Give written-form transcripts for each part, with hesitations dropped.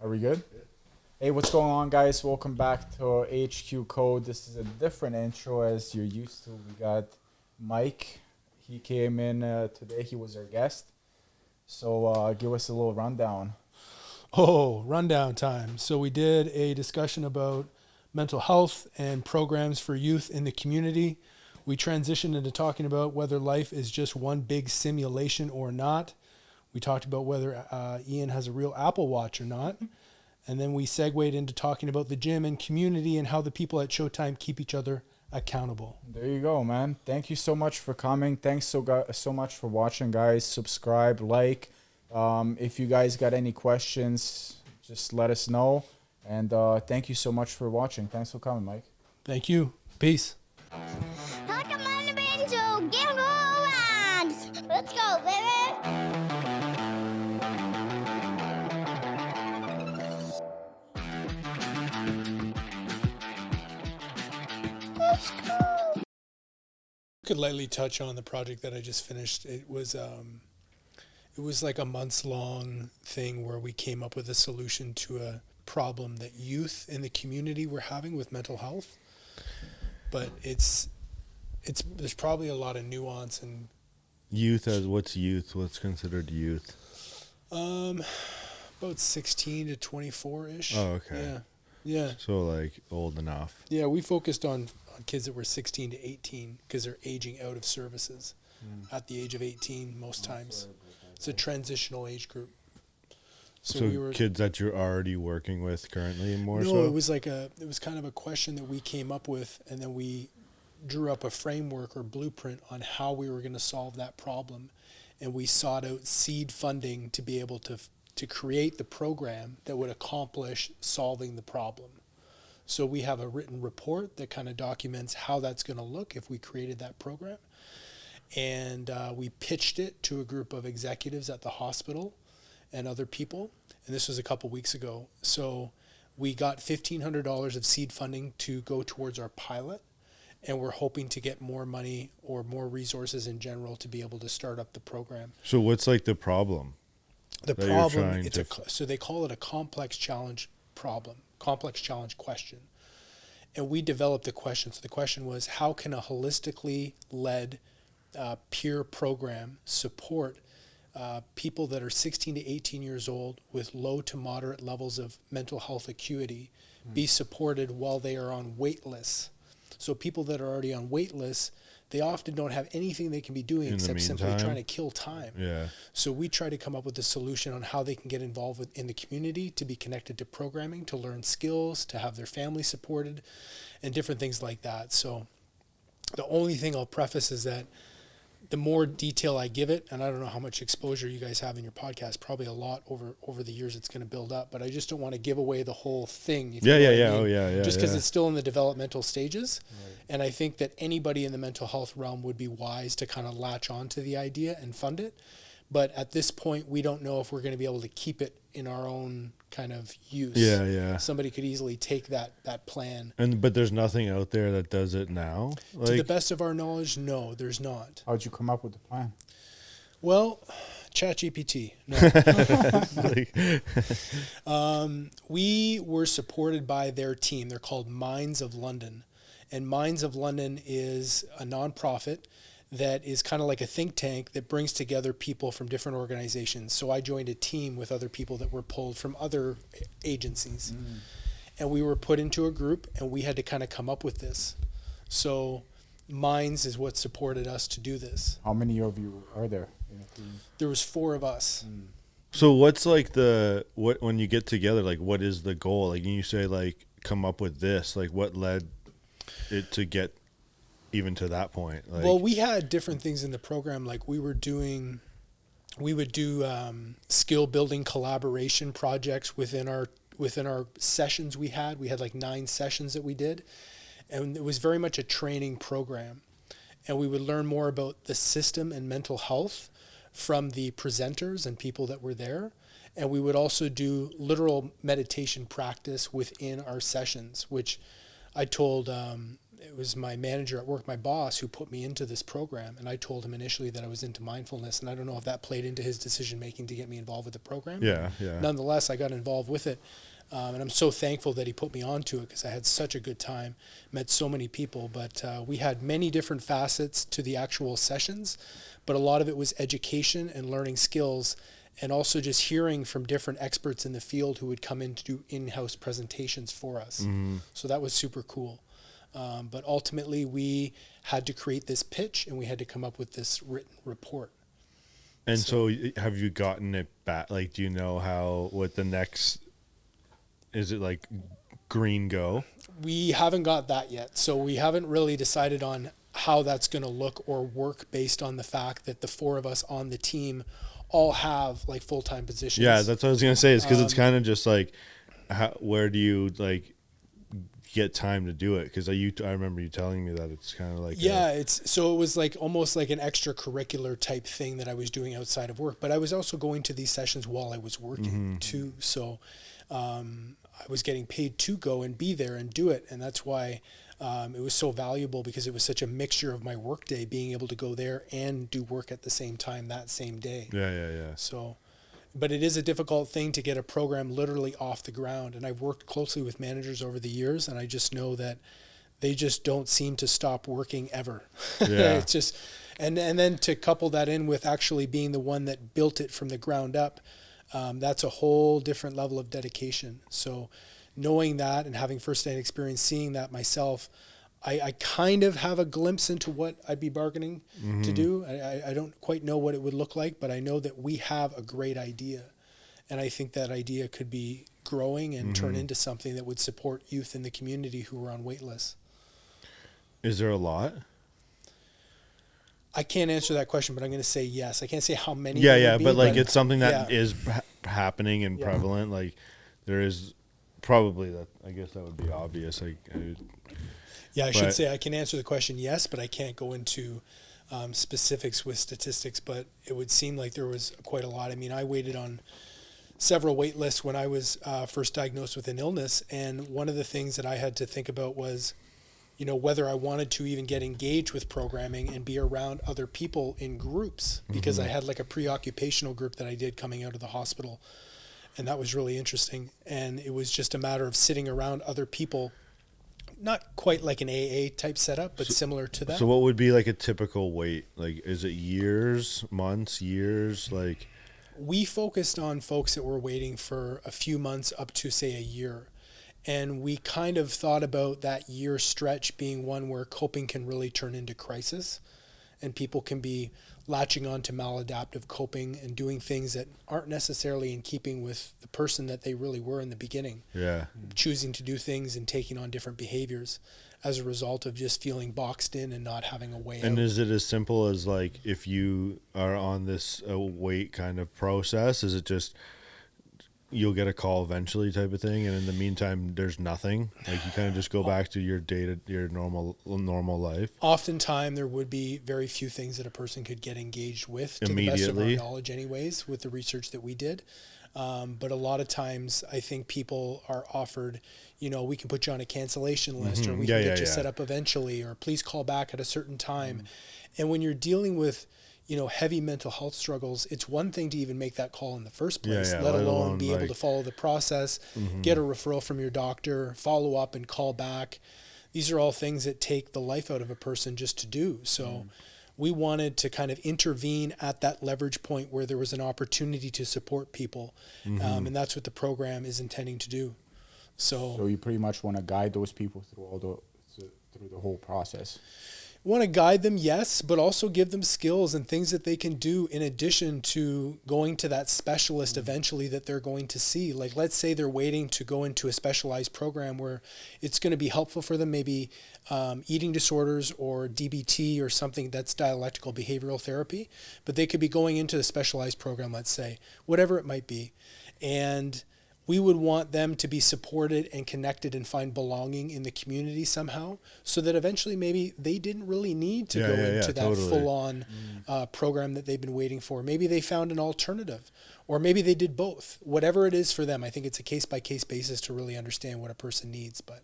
Are we good? Hey, what's going on, guys? Welcome back to HQCo. This is a different intro as you're used to. We got Mike. He came in today. He was our guest. So give us a little rundown. Oh, rundown time. So we did a discussion about mental health and programs for youth in the community. We transitioned into talking about whether life is just one big simulation or not. We talked about whether Ian has a real Apple Watch or not. And then we segued into talking about the gym and community and how the people at Showtime keep each other accountable. There you go, man. Thank you so much for coming. Thanks so much for watching, guys. Subscribe, like. If you guys got any questions, just let us know. And thank you so much for watching. Thanks for coming, Mike. Thank you. Peace. Welcome on the Benzo. Get on. Let's go, baby. Let's go. Could lightly touch on the project that I just finished. It was like a months-long thing where we came up with a solution to a problem that youth in the community were having with mental health. But there's probably a lot of nuance and youth. What's youth? What's considered youth? About 16 to 24-ish. Oh, okay. Yeah. So like old enough. Yeah, we focused on kids that were 16 to 18 because they're aging out of services at the age of 18 most times. It's a transitional age group. So kids that you're already working with currently more so? No, it was kind of a question that we came up with, and then we drew up a framework or blueprint on how we were going to solve that problem. And we sought out seed funding to be able to create the program that would accomplish solving the problem. So we have a written report that kind of documents how that's going to look if we created that program. And we pitched it to a group of executives at the hospital and other people. And this was a couple weeks ago. So we got $1,500 of seed funding to go towards our pilot. And we're hoping to get more money or more resources in general to be able to start up the program. So what's like the problem? The problem, so they call it a complex challenge problem, complex challenge question. And we developed the question. So the question was, how can a holistically led peer program support people that are 16 to 18 years old with low to moderate levels of mental health acuity be supported while they are on wait lists? So people that are already on wait lists, they often don't have anything they can be doing except simply trying to kill time. Yeah. So we try to come up with a solution on how they can get involved in the community, to be connected to programming, to learn skills, to have their family supported, and different things like that. So the only thing I'll preface is that the more detail I give it, and I don't know how much exposure you guys have in your podcast, probably a lot over the years it's going to build up, but I just don't want to give away the whole thing. Yeah. Oh, yeah. Just because it's still in the developmental stages. Right. And I think that anybody in the mental health realm would be wise to kind of latch on to the idea and fund it. But at this point, we don't know if we're going to be able to keep it in our own kind of use. Yeah. Somebody could easily take that plan. But there's nothing out there that does it now? To the best of our knowledge, no, there's not. How'd you come up with the plan? Well, ChatGPT. No. We were supported by their team. They're called Minds of London. And Minds of London is a nonprofit that is kind of like a think tank that brings together people from different organizations. So I joined a team with other people that were pulled from other agencies. And we were put into a group, and we had to kind of come up with this. So Minds is what supported us to do this. How many of you are there in a team? There was 4 of us. So what's like when you get together, like what is the goal? Like you say, like come up with this, like what led it to get even to that point? Like, well, we had different things in the program. Like we would do skill building collaboration projects within our sessions. We had like 9 sessions that we did, and it was very much a training program. And we would learn more about the system and mental health from the presenters and people that were there. And we would also do literal meditation practice within our sessions, which I told it was my manager at work, my boss, who put me into this program. And I told him initially that I was into mindfulness. And I don't know if that played into his decision making to get me involved with the program. Yeah, yeah. Nonetheless, I got involved with it. And I'm so thankful that he put me onto it because I had such a good time, met so many people. But we had many different facets to the actual sessions, but a lot of it was education and learning skills, and also just hearing from different experts in the field who would come in to do in-house presentations for us. Mm-hmm. So that was super cool. But ultimately, we had to create this pitch, and we had to come up with this written report. And so have you gotten it back? Like, do you know what the next, is it like green go? We haven't got that yet. So we haven't really decided on how that's going to look or work based on the fact that the four of us on the team all have like full-time positions. Yeah, that's what I was going to say. Is because it's kind of just like, where do you like get time to do it? Because I remember you telling me that it's kind of like it was like almost like an extracurricular type thing that I was doing outside of work, but I was also going to these sessions while I was working too. So I was getting paid to go and be there and do it, and that's why it was so valuable, because it was such a mixture of my work day, being able to go there and do work at the same time that same day. Yeah. So, but it is a difficult thing to get a program literally off the ground. And I've worked closely with managers over the years, and I just know that they just don't seem to stop working ever. Yeah. It's just, and then to couple that in with actually being the one that built it from the ground up, that's a whole different level of dedication. So knowing that and having firsthand experience, seeing that myself, I kind of have a glimpse into what I'd be bargaining to do. I don't quite know what it would look like, but I know that we have a great idea. And I think that idea could be growing and turn into something that would support youth in the community who are on wait lists. Is there a lot? I can't answer that question, but I'm going to say yes. I can't say how many. Yeah, be, but like it's something that is happening and Yeah. prevalent. Like there is probably that. I guess that would be obvious. I should say I can answer the question yes, but I can't go into specifics with statistics. But it would seem like there was quite a lot. I mean, I waited on several wait lists when I was first diagnosed with an illness, and one of the things that I had to think about was, whether I wanted to even get engaged with programming and be around other people in groups, because I had like a pre-occupational group that I did coming out of the hospital, and that was really interesting. And it was just a matter of sitting around other people, not quite like an AA type setup, but similar to that. So what would be like a typical wait? Like, is it years, months, years? Like, we focused on folks that were waiting for a few months up to, say, a year. And we kind of thought about that year stretch being one where coping can really turn into crisis, and people can be latching on to maladaptive coping and doing things that aren't necessarily in keeping with the person that they really were in the beginning. yeah. Choosing to do things and taking on different behaviors as a result of just feeling boxed in and not having a way out. And is it as simple as like, if you are on this wait kind of process, is it just you'll get a call eventually type of thing, and in the meantime there's nothing, like you kind of just go back to your normal life? Oftentimes there would be very few things that a person could get engaged with, to the best of our Immediately. knowledge anyways, with the research that we did. But a lot of times I think people are offered, we can put you on a cancellation list, or we can get you set up eventually, or please call back at a certain time. And when you're dealing with heavy mental health struggles, it's one thing to even make that call in the first place, let alone be able to follow the process, get a referral from your doctor, follow up and call back. These are all things that take the life out of a person just to do. So we wanted to kind of intervene at that leverage point where there was an opportunity to support people. And that's what the program is intending to do. So you pretty much want to guide those people through the whole process. Want to guide them, yes, but also give them skills and things that they can do in addition to going to that specialist eventually that they're going to see. Like, let's say they're waiting to go into a specialized program where it's going to be helpful for them, maybe eating disorders or DBT or something that's dialectical behavioral therapy, but they could be going into a specialized program, let's say, whatever it might be. And we would want them to be supported and connected and find belonging in the community somehow, so that eventually maybe they didn't really need to go into that full-on program that they've been waiting for. Maybe they found an alternative, or maybe they did both. Whatever it is for them, I think it's a case-by-case basis to really understand what a person needs. But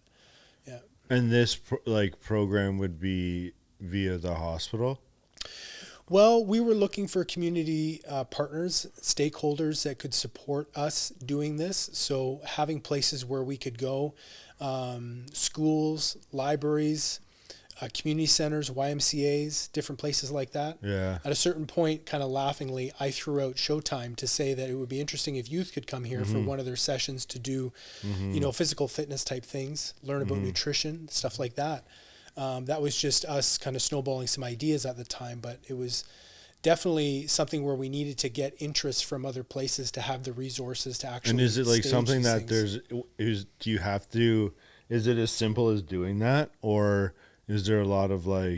yeah. And this program would be via the hospital? Well, we were looking for community partners, stakeholders that could support us doing this. So having places where we could go, schools, libraries, community centers, YMCAs, different places like that. Yeah. At a certain point, kind of laughingly, I threw out Showtime to say that it would be interesting if youth could come here for one of their sessions to do, physical fitness type things, learn about nutrition, stuff like that. That was just us kind of snowballing some ideas at the time, but it was definitely something where we needed to get interest from other places to have the resources to actually. And is it like stage something these that things. do you have to, is it as simple as doing that, or is there a lot of Well,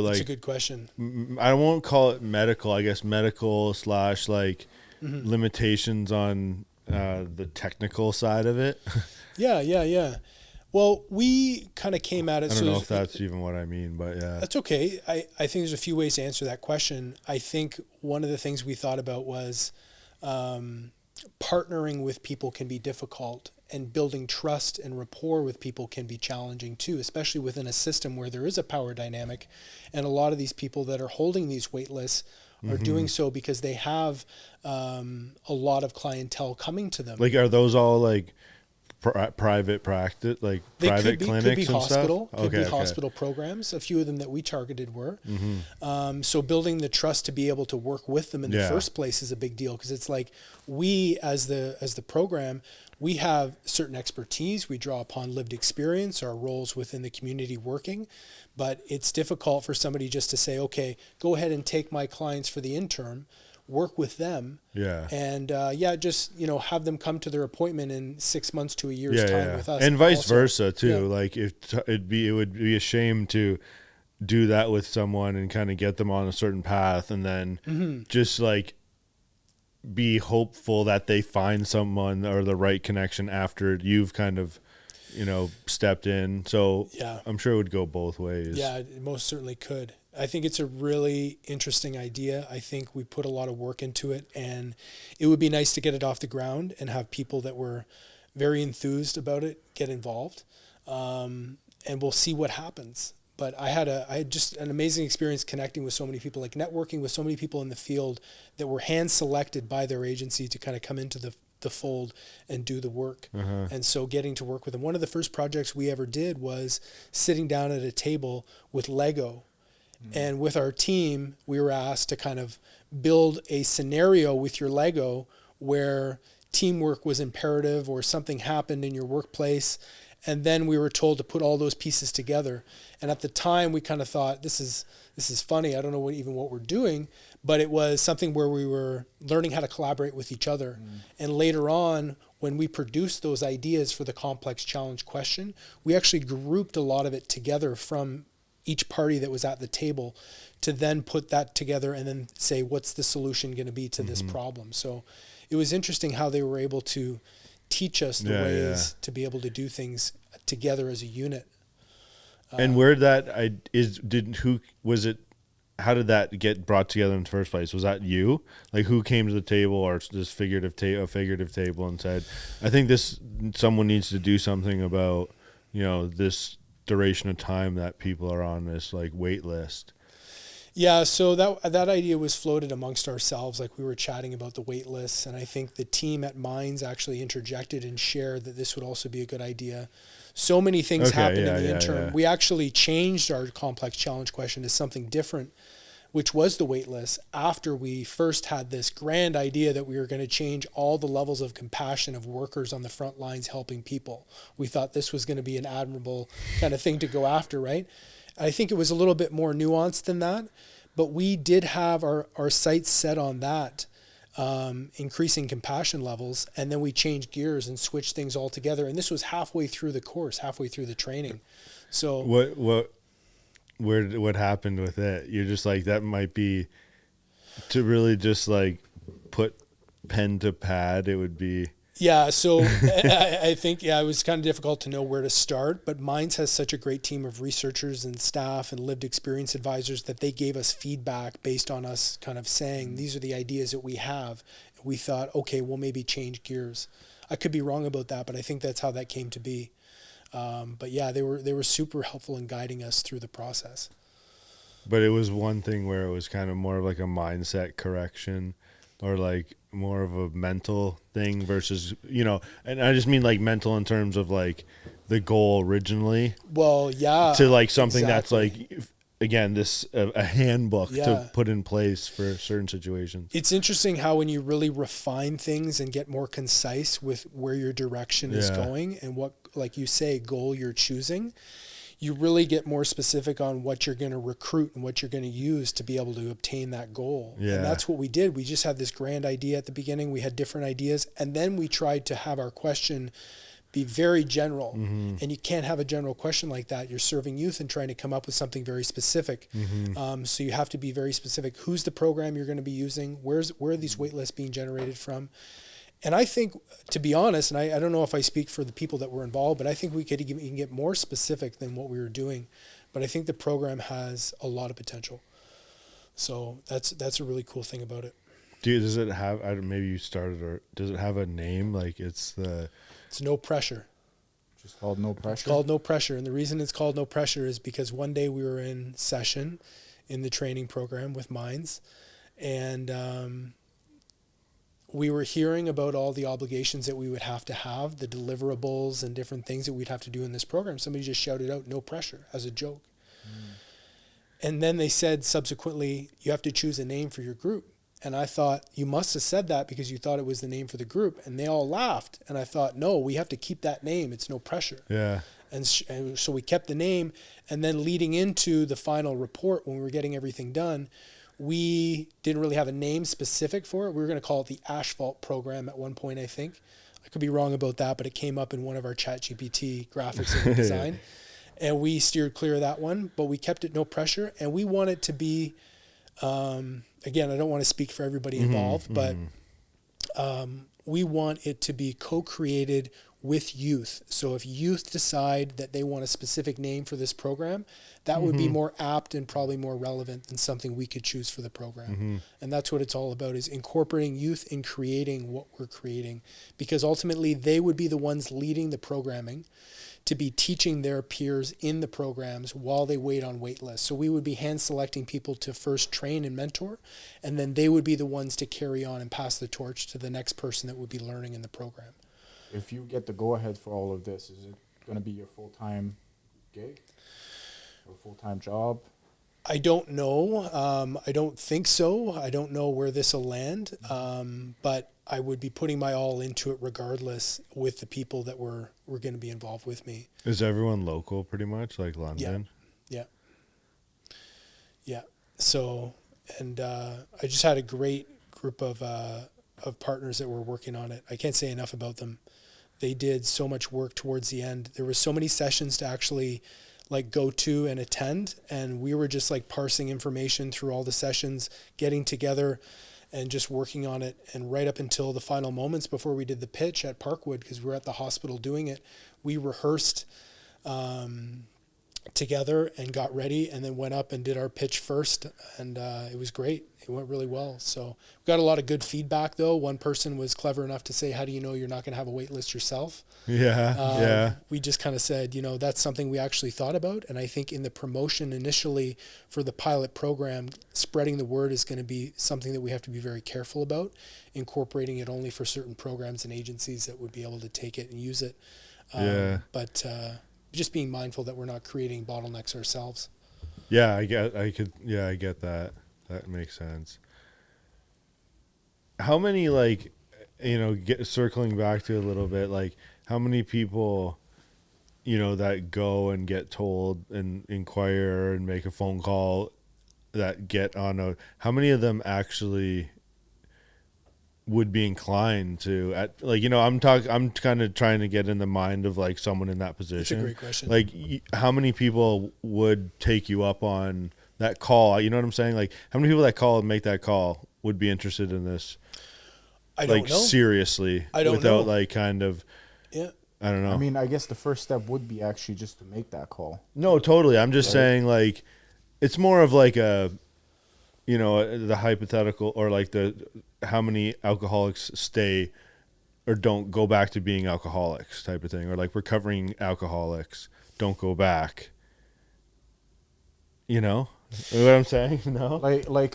that's a good question. I won't call it medical, I guess medical / limitations on the technical side of it? Yeah. Well, we kind of came at it. I don't know if that's even what I mean, but yeah. That's okay. I think there's a few ways to answer that question. I think one of the things we thought about was partnering with people can be difficult, and building trust and rapport with people can be challenging too, especially within a system where there is a power dynamic. And a lot of these people that are holding these wait lists are doing so because they have a lot of clientele coming to them. Are those all private practice, They private clinics could be and hospital, stuff? could be hospital programs. A few of them that we targeted were. So building the trust to be able to work with them in the first place is a big deal, because it's like we as the program, we have certain expertise. We draw upon lived experience, our roles within the community working, but it's difficult for somebody just to say, okay, go ahead and take my clients for the interim, work with them, and just have them come to their appointment in 6 months to a year's time with us, and vice versa too. It would be a shame to do that with someone and kind of get them on a certain path, and then just be hopeful that they find someone or the right connection after you've kind of stepped in. So I'm sure it would go both ways. Yeah, it most certainly could. I think it's a really interesting idea. I think we put a lot of work into it, and it would be nice to get it off the ground and have people that were very enthused about it get involved. And we'll see what happens. But I had just an amazing experience connecting with so many people, networking with so many people in the field that were hand selected by their agency to kind of come into the fold and do the work. And so getting to work with them. One of the first projects we ever did was sitting down at a table with Lego. And with our team, we were asked to kind of build a scenario with your Lego where teamwork was imperative or something happened in your workplace. And then we were told to put all those pieces together. And at the time, we kind of thought, this is funny. I don't know what we're doing. But it was something where we were learning how to collaborate with each other. And later on, when we produced those ideas for the complex challenge question, we actually grouped a lot of it together from each party that was at the table to then put that together and then say, what's the solution going to be to this problem? So it was interesting how they were able to teach us the ways to be able to do things together as a unit. And where how did that get brought together in the first place? Was that you? Who came to the table, or this figurative table, and said, I think someone needs to do something about, this duration of time that people are on this wait list? Yeah, so that idea was floated amongst ourselves. We were chatting about the wait lists, and I think the team at Minds actually interjected and shared that this would also be a good idea. So many things happened in the interim. We actually changed our complex challenge question to something different, which was the wait list, after we first had this grand idea that we were going to change all the levels of compassion of workers on the front lines helping people. We thought this was going to be an admirable kind of thing to go after, right? I think it was a little bit more nuanced than that, but we did have our sights set on that, increasing compassion levels, and then we changed gears and switched things all together. And this was halfway through the course, halfway through the training. So what happened with it? You're just that might be to really just put pen to pad. It would be. Yeah, so I think, it was kind of difficult to know where to start, but Minds has such a great team of researchers and staff and lived experience advisors that they gave us feedback based on us kind of saying, these are the ideas that we have. We thought, okay, we'll maybe change gears. I could be wrong about that, but I think that's how that came to be. But yeah, they were super helpful in guiding us through the process. But it was one thing where it was kind of more of like a mindset correction, or like more of a mental thing versus, and I just mean like mental in terms of like the goal originally. Well, yeah. To like something that's exactly. like, again, this a handbook Yeah. to put in place for certain situations. It's interesting how when you really refine things and get more concise with where your direction is Yeah. going and what, like you say, goal you're choosing, you really get more specific on what you're going to recruit and what you're going to use to be able to obtain that goal. Yeah. And that's what we did. We just had this grand idea at the beginning. We had different ideas. And then we tried to have our question be very general. Mm-hmm. And you can't have a general question like that. You're serving youth and trying to come up with something very specific. Mm-hmm. So you have to be very specific. Who's the program you're going to be using? Where are these wait lists being generated from? And I think, to be honest, and I don't know if I speak for the people that were involved, but I think we can get more specific than what we were doing. But I think the program has a lot of potential. So that's a really cool thing about it. Does it have, maybe you started, or does it have a name? Like it's No Pressure. Just called No Pressure. It's called No Pressure. And the reason it's called No Pressure is because one day we were in session in the training program with Minds, and we were hearing about all the obligations that we would have, the deliverables and different things that we'd have to do in this program. Somebody just shouted out "No pressure" as a joke. And then they said subsequently, you have to choose a name for your group. And I thought, you must have said that because you thought it was the name for the group. And they all laughed. And I thought, no, we have to keep that name. It's No Pressure. Yeah. And so we kept the name. And then leading into the final report, when we were getting everything done, we didn't really have a name specific for it. We were going to call it the Asphalt Program at one point, I think. I could be wrong about that, but it came up in one of our ChatGPT graphics and design. And we steered clear of that one, but we kept it No Pressure. And we want it to be, again, I don't want to speak for everybody involved, but we want it to be co-created with youth. So if youth decide that they want a specific name for this program, that would be more apt and probably more relevant than something we could choose for the program. And that's what it's all about, is incorporating youth in creating what we're creating, because ultimately they would be the ones leading the programming to be teaching their peers in the programs while they wait on wait lists. So we would be hand selecting people to first train and mentor, and then they would be the ones to carry on and pass the torch to the next person that would be learning in the program. If you get the go-ahead for all of this, is it going to be your full-time gig or full-time job? I don't know. I don't think so. I don't know where this will land, but I would be putting my all into it regardless with the people that were going to be involved with me. Is everyone local pretty much, like London? Yeah. So, and I just had a great group of partners that were working on it. I can't say enough about them. They did so much work towards the end. There were so many sessions to actually like go to and attend, and we were just like parsing information through all the sessions, getting together and just working on it. And right up until the final moments before we did the pitch at Parkwood, because we were at the hospital doing it, we rehearsed together and got ready, and then went up and did our pitch first, and it was great. It went really well. So we got a lot of good feedback, though. One person was clever enough to say, how do you know you're not going to have a wait list yourself? Yeah. We just kind of said, that's something we actually thought about. And I think in the promotion initially for the pilot program, spreading the word is going to be something that we have to be very careful about, incorporating it only for certain programs and agencies that would be able to take it and use it. But just being mindful that we're not creating bottlenecks ourselves. Yeah, I get that. That makes sense. How many, circling back to a little bit, like how many people, that go and get told and inquire and make a phone call that get on how many of them actually would be inclined to I'm kind of trying to get in the mind of like someone in that position. It's a great question. Like how many people would take you up on that call? You know what I'm saying? Like how many people that call and make that call would be interested in this? I don't know. Seriously, I don't without know. I don't know. I mean, I guess the first step would be actually just to make that call. No, totally. I'm just saying like it's more of like a the hypothetical, or like how many alcoholics stay or don't go back to being alcoholics type of thing, or like recovering alcoholics don't go back. You know what I'm saying? No, like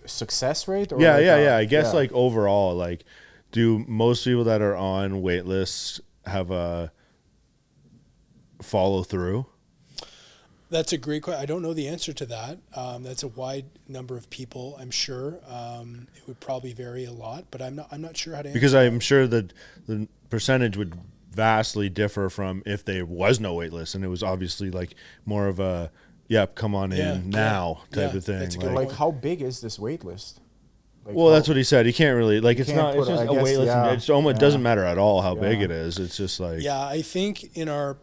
success rate, or yeah. I guess like overall, like, do most people that are on wait lists have a follow through? That's a great question. I don't know the answer to that. That's a wide number of people, I'm sure. It would probably vary a lot, but I'm not sure how to answer Because that. I'm sure that the percentage would vastly differ from if there was no wait list and it was obviously like more of a come on in now type of thing. That's a good like point. how big is this wait list? Like Well, that's what he said. He can't really like it's can't not. It's put- just I a guess, wait list. yeah, It's almost yeah. doesn't matter at all how big Yeah. it is. It's just like Yeah, I think in our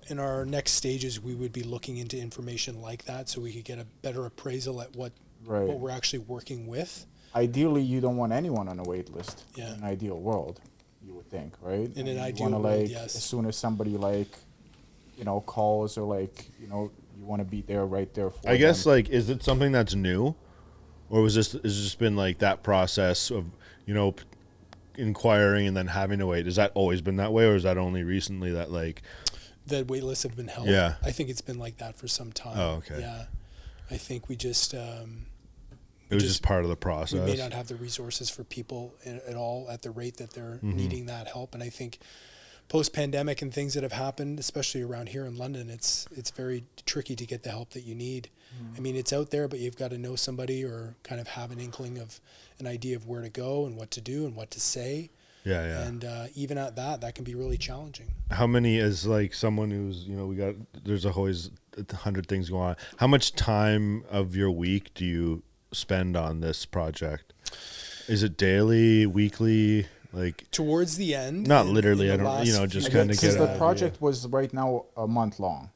next stages we would be looking into information like that, so we could get a better appraisal at what Right. we're actually working with. Ideally, you don't want anyone on a wait list. Yeah. In an ideal world, you would think, right? In an You ideal wanna, world, like, yes. As soon as somebody calls or you want to be there right there for I guess them. like is it something that's new, or was this has just been like that process of inquiring and then having to wait? Has that always been that way, or is that only recently that like? The wait lists have been held. Yeah. I think it's been like that for some time. Oh, okay. Yeah, I think we just It was just part of the process. we may not have the resources for people at all at the rate that they're Mm-hmm. needing that help. And I think post-pandemic and things that have happened, especially around here in London, it's very tricky to get the help that you need. I mean, it's out there, but you've got to know somebody or kind of have an inkling of an idea of where to go and what to do and what to say. Yeah. And even at that can be really challenging. How many is like someone who's there's always 100 things going on. How much time of your week do you spend on this project? Is it daily, weekly? Like Towards the end, not in literally. the I don't. last Just few kind of weeks, get Because an the idea. project was right now a month long,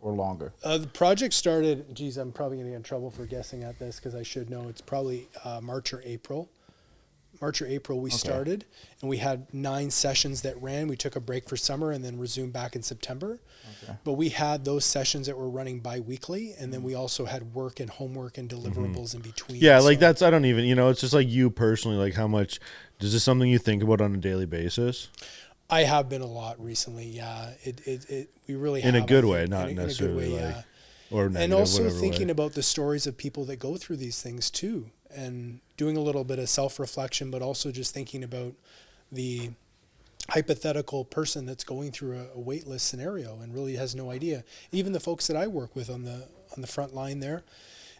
or longer. The project started, geez, I'm probably going to get in trouble for guessing at this because I should know. It's probably March or April. We started, and we had 9 sessions that ran. We took a break for summer and then resumed back in September. Okay. But we had those sessions that were running bi-weekly, and then we also had work and homework and deliverables in between. Yeah, like So that's. I don't even. It's just like you personally. Like how much? Is this something you think about on a daily basis? I have been a lot recently. Yeah, we really have. In a I good think, way, not in a good necessarily way, like, yeah. or negative, And also whatever thinking way. about the stories of people that go through these things too, and doing a little bit of self-reflection, but also just thinking about the hypothetical person that's going through a wait list scenario and really has no idea. Even the folks that I work with on the front line there,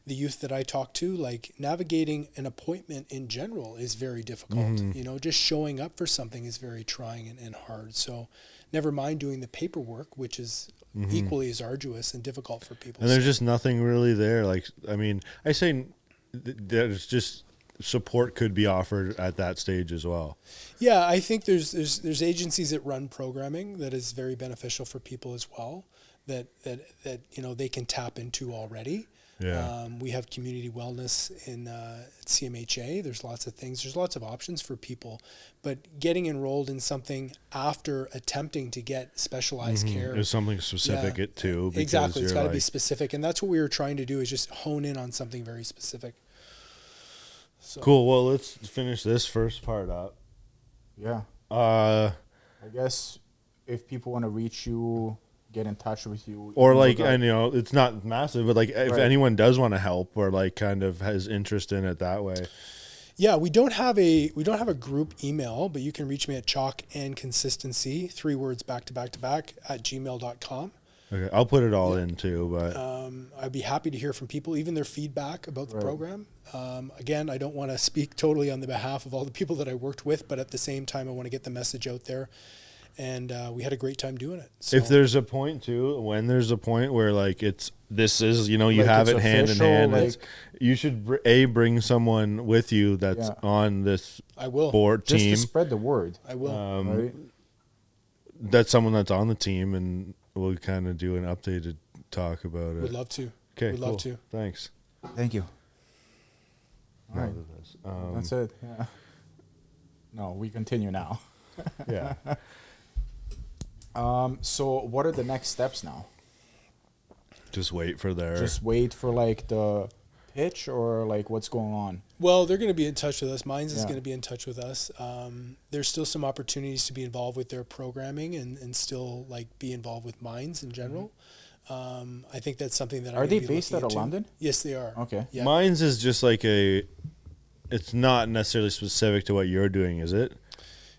the youth that I talk to, like navigating an appointment in general is very difficult. Just showing up for something is very trying and hard. So never mind doing the paperwork, which is equally as arduous and difficult for people. And there's So- just nothing really there. Like, I mean, I say there's just support could be offered at that stage as well. Yeah, I think there's agencies that run programming that is very beneficial for people as well. That they can tap into already. Yeah. We have community wellness in CMHA. There's lots of things. There's lots of options for people, but getting enrolled in something after attempting to get specialized care. There's something specific Yeah, it too. Because exactly. It's you're got to be like- specific, and that's what we were trying to do is just hone in on something very specific. So, Cool. Well, let's finish this first part up. Yeah. Uh, I guess if people want to reach you, get in touch with you, or you like, got- and it's not massive, but like, if Right. anyone does want to help or like kind of has interest in it that way. yeah, we don't have a group email, but you can reach me at chalkandconsistency, 3 words back to back at gmail.com. Okay, I'll put it all in too, but I'd be happy to hear from people, even their feedback about the Right. program. Again, I don't want to speak totally on the behalf of all the people that I worked with, but at the same time, I want to get the message out there. And we had a great time doing it. So, if there's a point too, when there's a point where like this is, you Like have it's it hand in official, hand, like- you should bring someone with you that's Yeah. on this I will. board just team. to spread the word, I will. right? That's someone that's on the team, and we'll kind of do an updated talk about it. Would love to. Okay, Would love to. Thanks. Thank you. All right, Um, that's it. Yeah. No, we continue now. yeah. So what are the next steps now? Just wait for their. Just wait for like the pitch, or like what's going on? Well, they're going to be in touch with us. Minds is Yeah. going to be in touch with us. There's still some opportunities to be involved with their programming and still like be involved with Minds in general. I think that's something that Are they based out of London? Yes, they are. Okay. Yeah. Mine's is just like it's not necessarily specific to what you're doing, is it?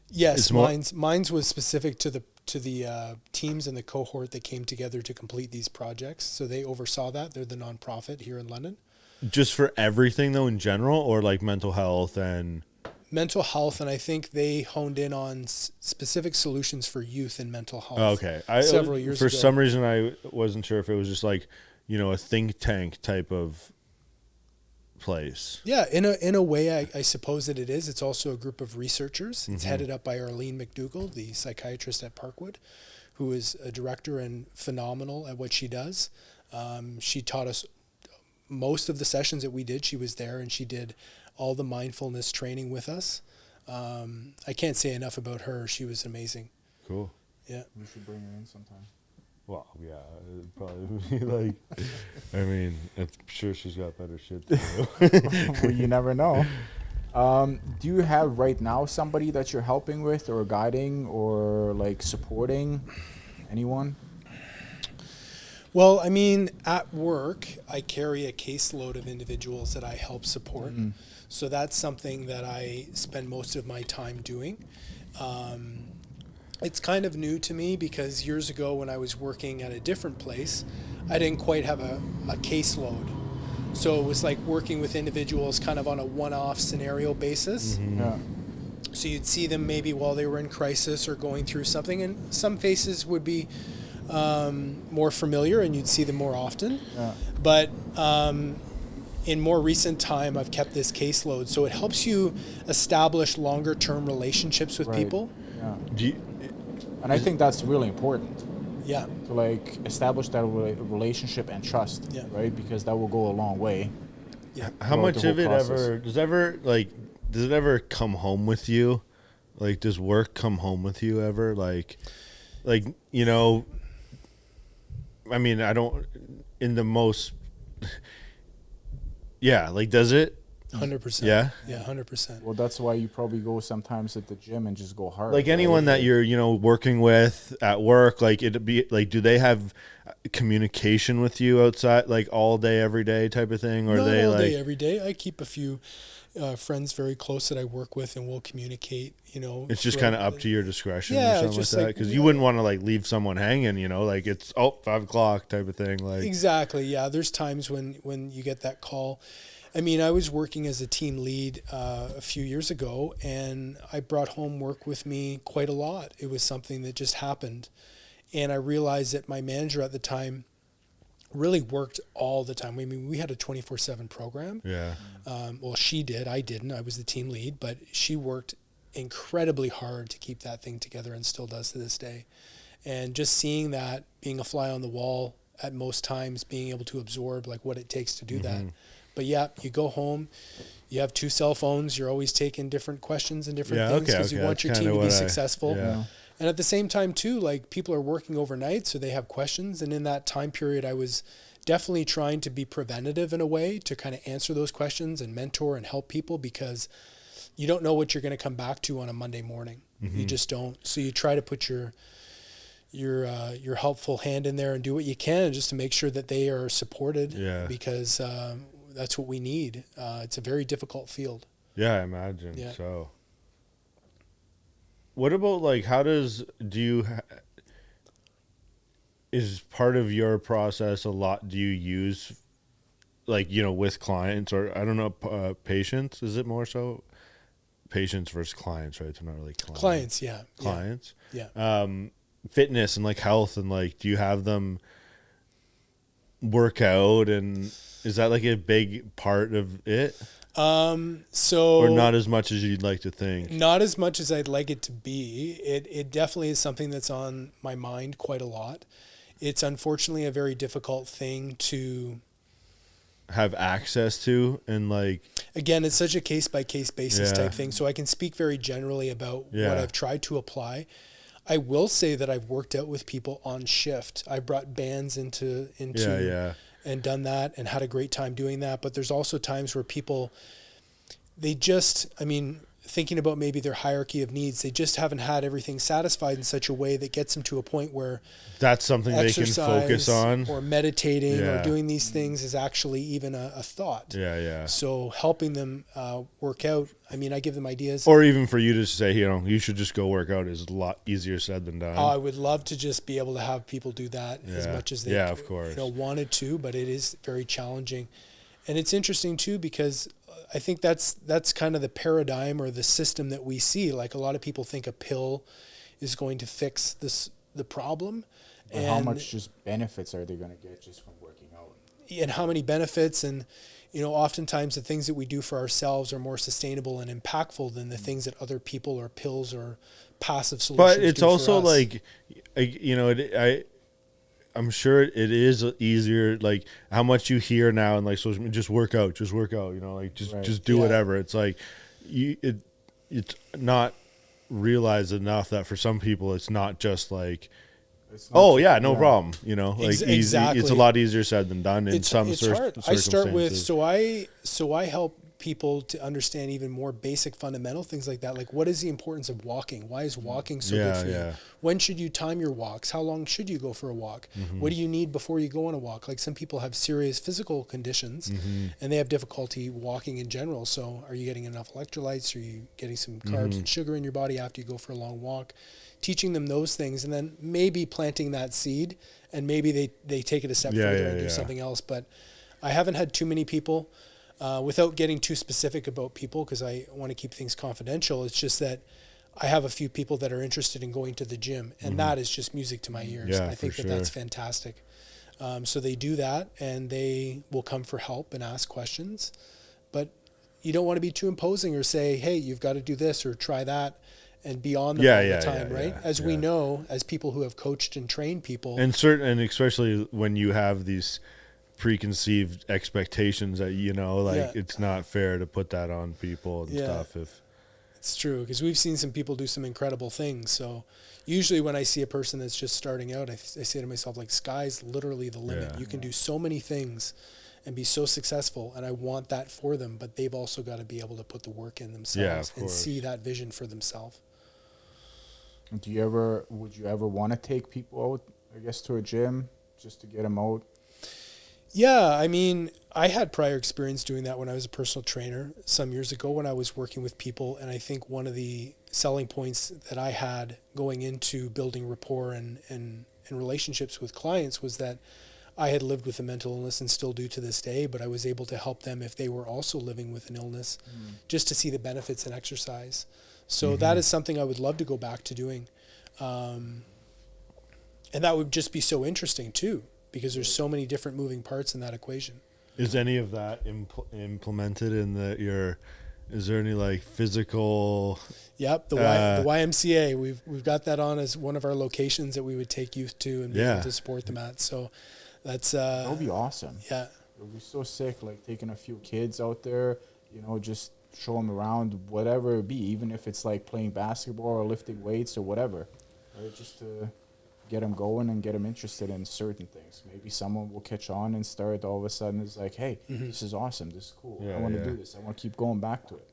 Yes, It's more- Minds was specific to the teams and the cohort that came together to complete these projects. So they oversaw that. They're the nonprofit here in London. Just for everything though in general, or like mental health and Mental health, and I think they honed in on specific solutions for youth and mental health. okay. Several years for ago. some reason I wasn't sure if it was just like, a think tank type of place. Yeah, in a way, I suppose that it is. It's also a group of researchers. It's headed up by Arlene McDougall, the psychiatrist at Parkwood, who is a director and phenomenal at what she does. She taught us most of the sessions that we did. She was there, and she did all the mindfulness training with us. I can't say enough about her. She was amazing. Cool. Yeah. We should bring her in sometime. Well, yeah, it'd probably be like, I mean, I'm sure she's got better shit to do. Well, you never know. Do you have right now somebody that you're helping with or guiding or like supporting anyone? Well, I mean, at work, I carry a caseload of individuals that I help support. So that's something that I spend most of my time doing. It's kind of new to me because years ago when I was working at a different place, I didn't quite have a caseload. So it was like working with individuals kind of on a one-off scenario basis. Yeah. So you'd see them maybe while they were in crisis or going through something, and some faces would be more familiar and you'd see them more often. Yeah. But in more recent time, I've kept this caseload. So it helps you establish longer term relationships with Right. people. Yeah. And I think that's really important Yeah. to like establish that relationship and trust, Yeah. right? Because that will go a long way. Yeah. How throughout much the of whole it process. does it ever come home with you? Like, does work come home with you ever? Like, I mean, I don't, in the most, yeah, like, does it? 100%. Yeah. Yeah, 100%. Well, that's why you probably go sometimes at the gym and just go hard. Like right? anyone that you're, working with at work, like it'd be like, do they have communication with you outside, like all day, every day type of thing? Or Not are they all like, day, every day. I keep a few friends very close that I work with, and we'll communicate, it's just kind of up to your discretion Yeah, or something just like that? like, Because yeah. you wouldn't want to like leave someone hanging, like it's, 5 o'clock type of thing. Like, Exactly. Yeah. There's times when you get that call. I mean, I was working as a team lead a few years ago, and I brought home work with me quite a lot. It was something that just happened. And I realized that my manager at the time really worked all the time. I mean, we had a 24/7 program. yeah. Well, she did. I didn't. I was the team lead, but she worked incredibly hard to keep that thing together and still does to this day. And just seeing that, being a fly on the wall at most times, being able to absorb like what it takes to do that. But yeah, you go home, you have 2 cell phones, you're always taking different questions and different Yeah, things okay, because you okay, want that's your kinda team to be what I- successful. yeah. And at the same time too, like people are working overnight, so they have questions. And in that time period, I was definitely trying to be preventative in a way to kind of answer those questions and mentor and help people, because you don't know what you're going to come back to on a Monday morning. You just don't. So you try to put your helpful hand in there and do what you can just to make sure that they are supported. Yeah. Because that's what we need. It's a very difficult field. Yeah, I imagine Yeah. so. What about like is part of your process a lot? Do you use like with clients, or I don't know, patients? Is it more so patients versus clients? Right, they're not really clients. Clients, yeah. Clients. Yeah. Fitness and like health, and like, do you have them work out, and is that like a big part of it? So Or not as much as you'd like to think? Not as much as I'd like it to be. It definitely is something that's on my mind quite a lot. It's unfortunately a very difficult thing to, Have access to, and like, again, it's such a case by case basis Yeah. type thing. So I can speak very generally about Yeah. what I've tried to apply. I will say that I've worked out with people on shift. I brought bands into yeah, and done that and had a great time doing that. But there's also times where people, they just, I mean, thinking about maybe their hierarchy of needs, they just haven't had everything satisfied in such a way that gets them to a point where that's something they can focus on, or meditating or doing these things is actually even a thought. So helping them work out, I mean, I give them ideas. Or even for you to say, you know, you should just go work out is a lot easier said than done. I would love to just be able to have people do that as much as they of course. Wanted to, but it is very challenging. And it's interesting too, because I think that's kind of the paradigm or the system that we see. Like a lot of people think a pill is going to fix the problem. But how much just benefits are they going to get just from working out? And how many benefits, and oftentimes the things that we do for ourselves are more sustainable and impactful than the things that other people or pills or passive solutions do. But it's also like, I'm sure it is easier, like how much you hear now and like social media, just work out, just do whatever. It's like it's not realized enough that for some people it's not just like, no problem, exactly. It's a lot easier said than done in some circumstances. I start with, so I help people to understand even more basic fundamental things like that. Like, what is the importance of walking? Why is walking so good for you? When should you time your walks? How long should you go for a walk? What do you need before you go on a walk? Like some people have serious physical conditions and they have difficulty walking in general. So are you getting enough electrolytes? Are you getting some carbs and sugar in your body after you go for a long walk? Teaching them those things, and then maybe planting that seed, and maybe they take it a step further and do something else. But I haven't had too many people, without getting too specific about people, because I want to keep things confidential. It's just that I have a few people that are interested in going to the gym, and that is just music to my ears. I think that's fantastic. So they do that, and they will come for help and ask questions. But you don't want to be too imposing or say, hey, you've got to do this or try that, and be on them all the time, right? As we know, as people who have coached and trained people. And especially when you have these preconceived expectations that, it's not fair to put that on people and stuff. It's true, because we've seen some people do some incredible things. So usually when I see a person that's just starting out, I say to myself, like, sky's literally the limit. You can do so many things and be so successful, and I want that for them, but they've also got to be able to put the work in themselves and see that vision for themselves. Would you ever want to take people out, I guess, to a gym just to get them out? Yeah, I mean, I had prior experience doing that when I was a personal trainer some years ago when I was working with people, and I think one of the selling points that I had going into building rapport and relationships with clients was that I had lived with a mental illness and still do to this day, but I was able to help them if they were also living with an illness, just to see the benefits in exercise. So that is something I would love to go back to doing. And that would just be so interesting too, because there's so many different moving parts in that equation. Is any of that implemented in is there any like physical? Yep. The YMCA, we've got that on as one of our locations that we would take youth to and be able to support them at. So that's, that would be awesome. Yeah. It would be so sick, like taking a few kids out there, just show them around, whatever it be, even if it's like playing basketball or lifting weights or whatever, right? Just to get them going and get them interested in certain things. Maybe someone will catch on and start all of a sudden. It's like, hey, this is awesome. This is cool. I want to do this. I want to keep going back to it.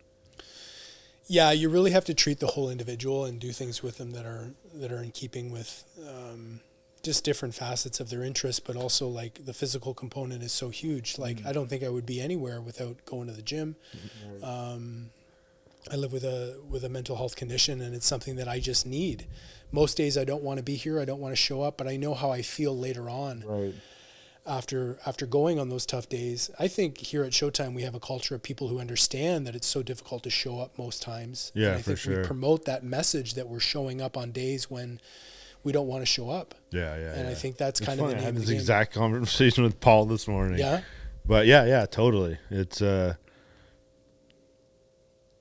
Yeah, you really have to treat the whole individual and do things with them that are in keeping with just different facets of their interest, but also like the physical component is so huge. Like I don't think I would be anywhere without going to the gym. I live with a mental health condition, and it's something that I just need. Most days I don't want to be here. I don't want to show up, but I know how I feel later on. Right. After going on those tough days. I think here at Showtime we have a culture of people who understand that it's so difficult to show up most times. Yeah, and I think we promote that message that we're showing up on days when we don't want to show up. And I think that's kind of the name I had of this the game. exact conversation with Paul this morning. Yeah. But totally. It's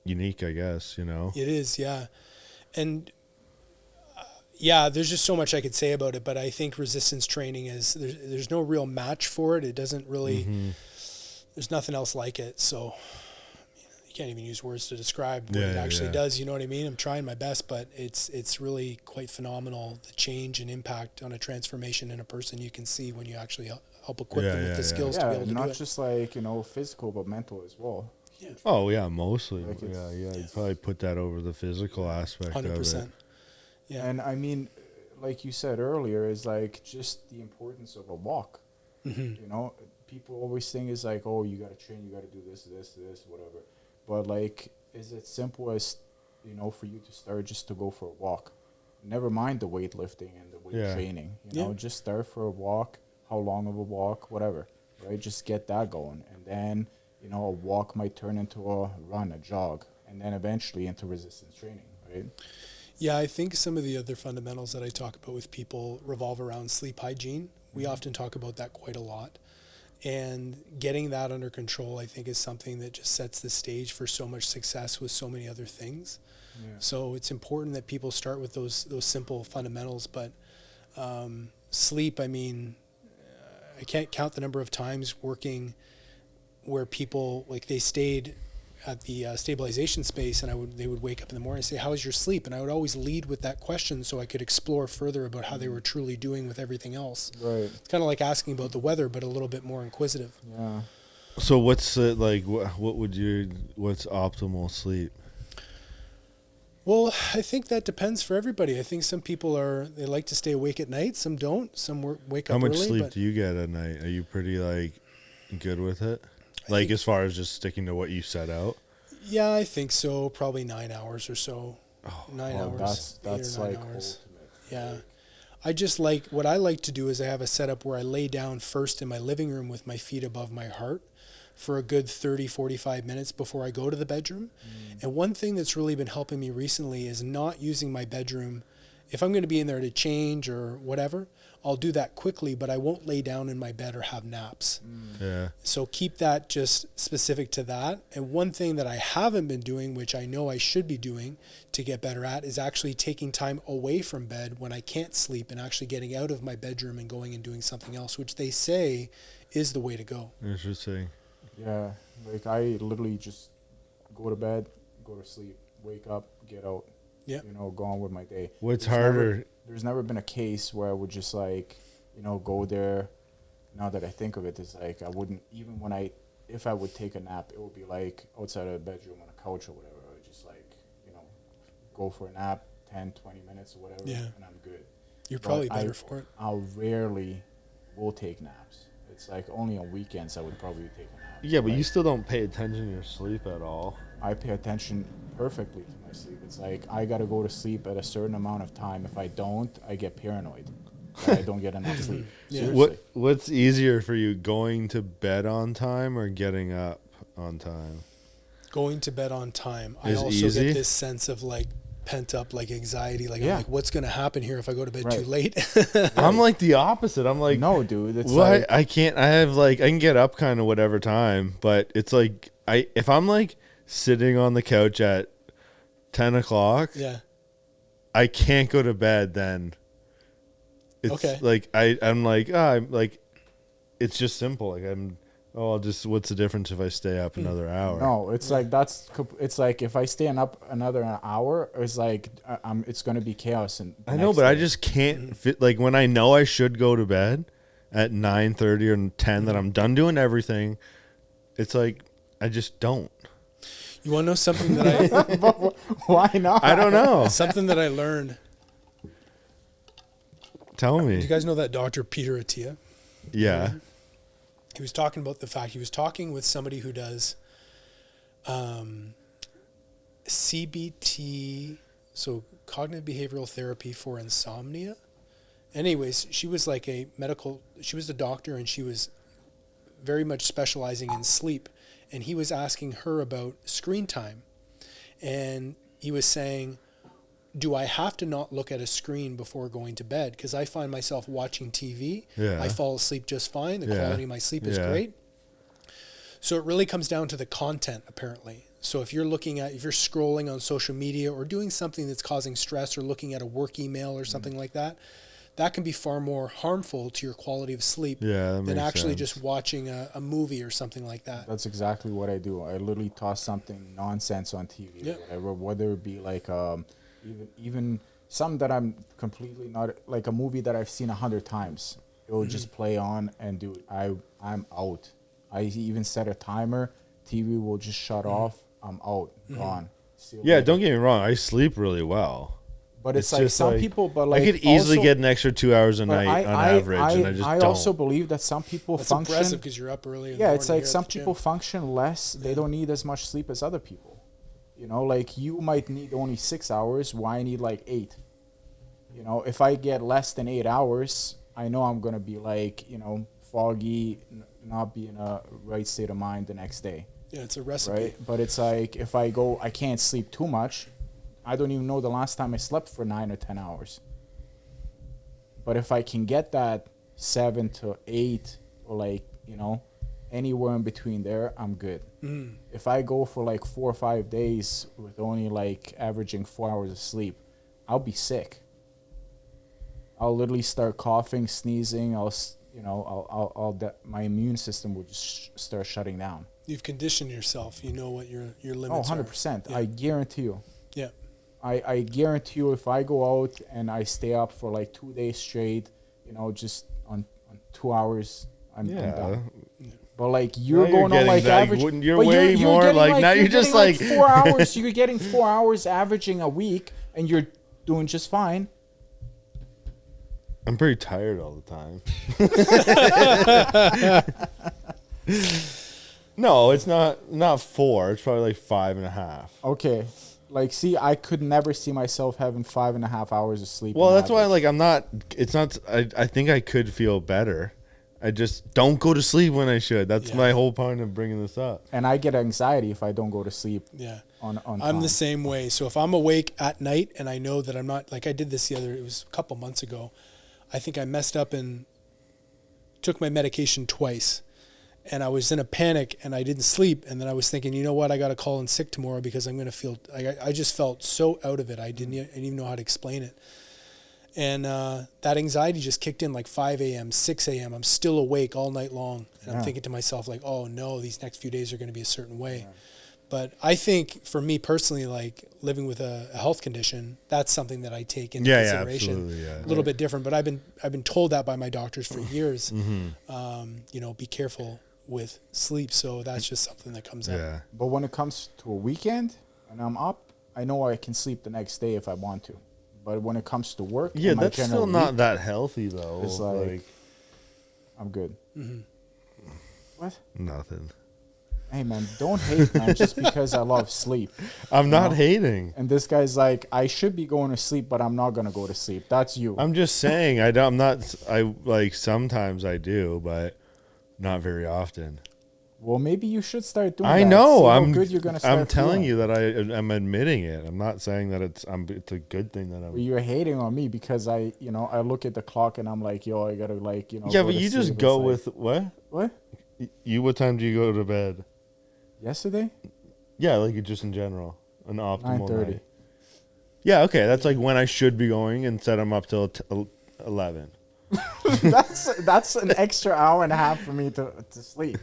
unique, I guess, It is, yeah. And there's just so much I could say about it, but I think resistance training there's no real match for it. It doesn't really, there's nothing else like it. So you can't even use words to describe what it actually does. You know what I mean? I'm trying my best, but it's really quite phenomenal, the change and impact on a transformation in a person you can see when you actually help equip them with the skills to be able to do not it. just like, you know, physical, but mental as well. Oh yeah, mostly. Like You'd probably put that over the physical aspect 100%. of it. Yeah. And I mean, like you said earlier, is like just the importance of a walk. Mm-hmm. You know, people always think is like, oh, you got to train, you got to do this, whatever. But like, is it simple as, you know, for you to start just to go for a walk? Never mind the weightlifting and the weight training. You know, just start for a walk. How long of a walk, whatever. Right, just get that going, and then, you know, a walk might turn into a run, a jog, and then eventually into resistance training. Right. Yeah, I think some of the other fundamentals that I talk about with people revolve around sleep hygiene. We often talk about that quite a lot. And getting that under control, I think, is something that just sets the stage for so much success with so many other things. Yeah. So it's important that people start with those simple fundamentals. But sleep, I mean, I can't count the number of times working where people, like, they stayed at the stabilization space, and they would wake up in the morning and say, "How's your sleep?" And I would always lead with that question so I could explore further about how they were truly doing with everything else. Right. It's kind of like asking about the weather, but a little bit more inquisitive. Yeah. So what's like? What's optimal sleep? Well, I think that depends for everybody. I think some people they like to stay awake at night. Some don't. Some wake up early. How much sleep do you get at night? Are you pretty like good with it? Like as far as just sticking to what you set out? Yeah, I think so. Probably 9 hours or so. Oh, 9 hours. That's 8 or 9 like hours. ultimate. Yeah. I just like, what I like to do is I have a setup where I lay down first in my living room with my feet above my heart for a good 30, 45 minutes before I go to the bedroom. And one thing that's really been helping me recently is not using my bedroom. If I'm going to be in there to change or whatever, I'll do that quickly, but I won't lay down in my bed or have naps. Yeah. So keep that just specific to that. And one thing that I haven't been doing, which I know I should be doing to get better at, is actually taking time away from bed when I can't sleep and actually getting out of my bedroom and going and doing something else, which they say is the way to go. Interesting. Yeah. Like I literally just go to bed, go to sleep, wake up, get out. Yeah. You know, go on with my day. What's harder? There's never been a case where I would just like, you know, go there. Now that I think of it, it's like I wouldn't, even if I would take a nap, it would be like outside of the bedroom on a couch or whatever. I would just like, you know, go for a nap, 10, 20 minutes or whatever, and I'm good. You're probably better for it. I rarely will take naps. It's like only on weekends I would probably take a nap. Yeah, but you still don't pay attention to your sleep at all. I pay attention perfectly to my sleep. It's like I got to go to sleep at a certain amount of time. If I don't, I get paranoid. I don't get enough sleep. Yeah. What's easier for you, going to bed on time or getting up on time? Going to bed on time. Is I also easy? get this sense of like pent up like anxiety. Like, I'm like, what's going to happen here if I go to bed too late? I'm like the opposite. I'm like, no, dude. It's well, like, I can't. I have like, I can get up kind of whatever time, but it's like if I'm like sitting on the couch at 10 o'clock, I can't go to bed then. It's like I'm like, it's just simple. Like what's the difference if I stay up another hour? No, it's like it's like if I stay up another hour, it's like it's gonna be chaos. And I know, but I just can't fit. Like when I know I should go to bed at 9:30 or 10, that I'm done doing everything. It's like I just don't. You want to know something that why not? I don't know. Something that I learned. Tell me. Do you guys know that Dr. Peter Attia? Yeah. He was talking about the fact he was talking with somebody who does CBT, so cognitive behavioral therapy for insomnia. Anyways, she was like she was a doctor, and she was very much specializing in sleep. And he was asking her about screen time. And he was saying, do I have to not look at a screen before going to bed? Because I find myself watching TV. Yeah. I fall asleep just fine. The quality of my sleep is great. So it really comes down to the content, apparently. So if you're scrolling on social media or doing something that's causing stress or looking at a work email or something like that, that can be far more harmful to your quality of sleep than actually just watching a movie or something like that. That's exactly what I do. I literally toss something nonsense on TV, or whatever, whether it be like even some that I'm completely not, like a movie that I've seen 100 times. it will just play on, and dude, I'm out. I even set a timer. TV will just shut off. I'm out, gone. See you Yeah, later. don't get me wrong. I sleep really well. But it's like just some like- people, but like I could easily also- get an extra 2 hours a but night on average, and I just don't. also believe that some people That's function. impressive because you're up early. In the Yeah, it's morning like here some at the people gym. function less. They don't need as much sleep as other people. You know, like you might need only 6 hours. Why I need like 8? You know, if I get less than 8 hours, I know I'm gonna be like, you know, foggy, not be in a right state of mind the next day, Yeah, it's a recipe. right? But it's like if I can't sleep too much. I don't even know the last time I slept for 9 or 10 hours. But if I can get that 7 to 8, or like, you know, anywhere in between there, I'm good. If I go for like 4 or 5 days with only like averaging 4 hours of sleep, I'll be sick. I'll literally start coughing, sneezing. My immune system will just start shutting down. You've conditioned yourself. You know what your Oh, limits 100%. are. Yeah. I guarantee you. Yeah. I guarantee you, if I go out and I stay up for like 2 days straight, you know, just on 2 hours, I'm done. But like you're Now going on like that- average. You're but way more getting like now. You're just getting like 4 hours. You're getting 4 hours averaging a week, and you're doing just fine. I'm pretty tired all the time. No, it's not 4. It's probably like 5.5. Okay. Like, see, I could never see myself having 5.5 hours of sleep. Well, on that's why average. like I'm not. It's not. I think I could feel better. I just don't go to sleep when I should. That's Yeah. my whole point of bringing this up. And I get anxiety if I don't go to sleep Yeah. on I'm time. the same way. So if I'm awake at night and I know that I'm not, like I did this it was a couple months ago. I think I messed up and took my medication twice. And I was in a panic and I didn't sleep. And then I was thinking, you know what? I got to call in sick tomorrow because I'm going to feel, I just felt so out of it. I didn't even know how to explain it. And that anxiety just kicked in like 5 a.m., 6 a.m. I'm still awake all night long. And I'm thinking to myself like, oh no, these next few days are going to be a certain way. Yeah. But I think for me personally, like living with a health condition, that's something that I take into consideration. Absolutely, yeah. A little bit different, but I've been told that by my doctors for years. You know, be careful with sleep. So that's just something that comes up. But when it comes to a weekend and I'm up, I know I can sleep the next day if I want to. But when it comes to work, Yeah, and my that's general still not week, that healthy though. it's like I'm good. What? Nothing. Hey man, don't hate, man, just because I love sleep. I'm not know? hating. And this guy's like, I should be going to sleep, but I'm not gonna go to sleep. That's you. I'm just saying I'm not. I like sometimes I do, but not very often. Well, maybe you should start doing. I that. know. See how I'm good you're gonna start I'm telling feeling. you that I'm admitting it. I'm not saying that it's a good thing that Well, I'm. you're hating on me because I look at the clock and I'm like, yo, I gotta Yeah, go but to you just sleep. go It's with what? like, what? You what time do you go to bed? Yesterday, Yeah, like just in general, an optimal 9:30. night. Yeah, okay, that's like when I should be going and set them up till 11. that's an extra hour and a half for me to sleep.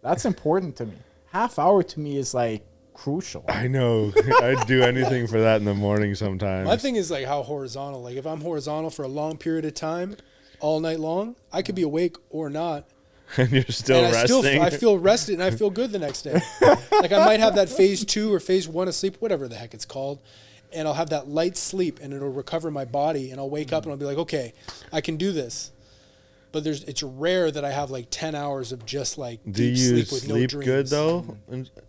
That's important to me. Half hour to me is like crucial. I know. I'd do anything for that in the morning sometimes. My thing is like how horizontal. Like if I'm horizontal for a long period of time, all night long, I could be awake or not. And you're still And resting. I feel rested and I feel good the next day. Like I might have that phase 2 or phase 1 of sleep, whatever the heck it's called. And I'll have that light sleep and it'll recover my body and I'll wake up and I'll be like, okay, I can do this. But it's rare that I have like 10 hours of just like Do deep you sleep with no sleep dreams. good though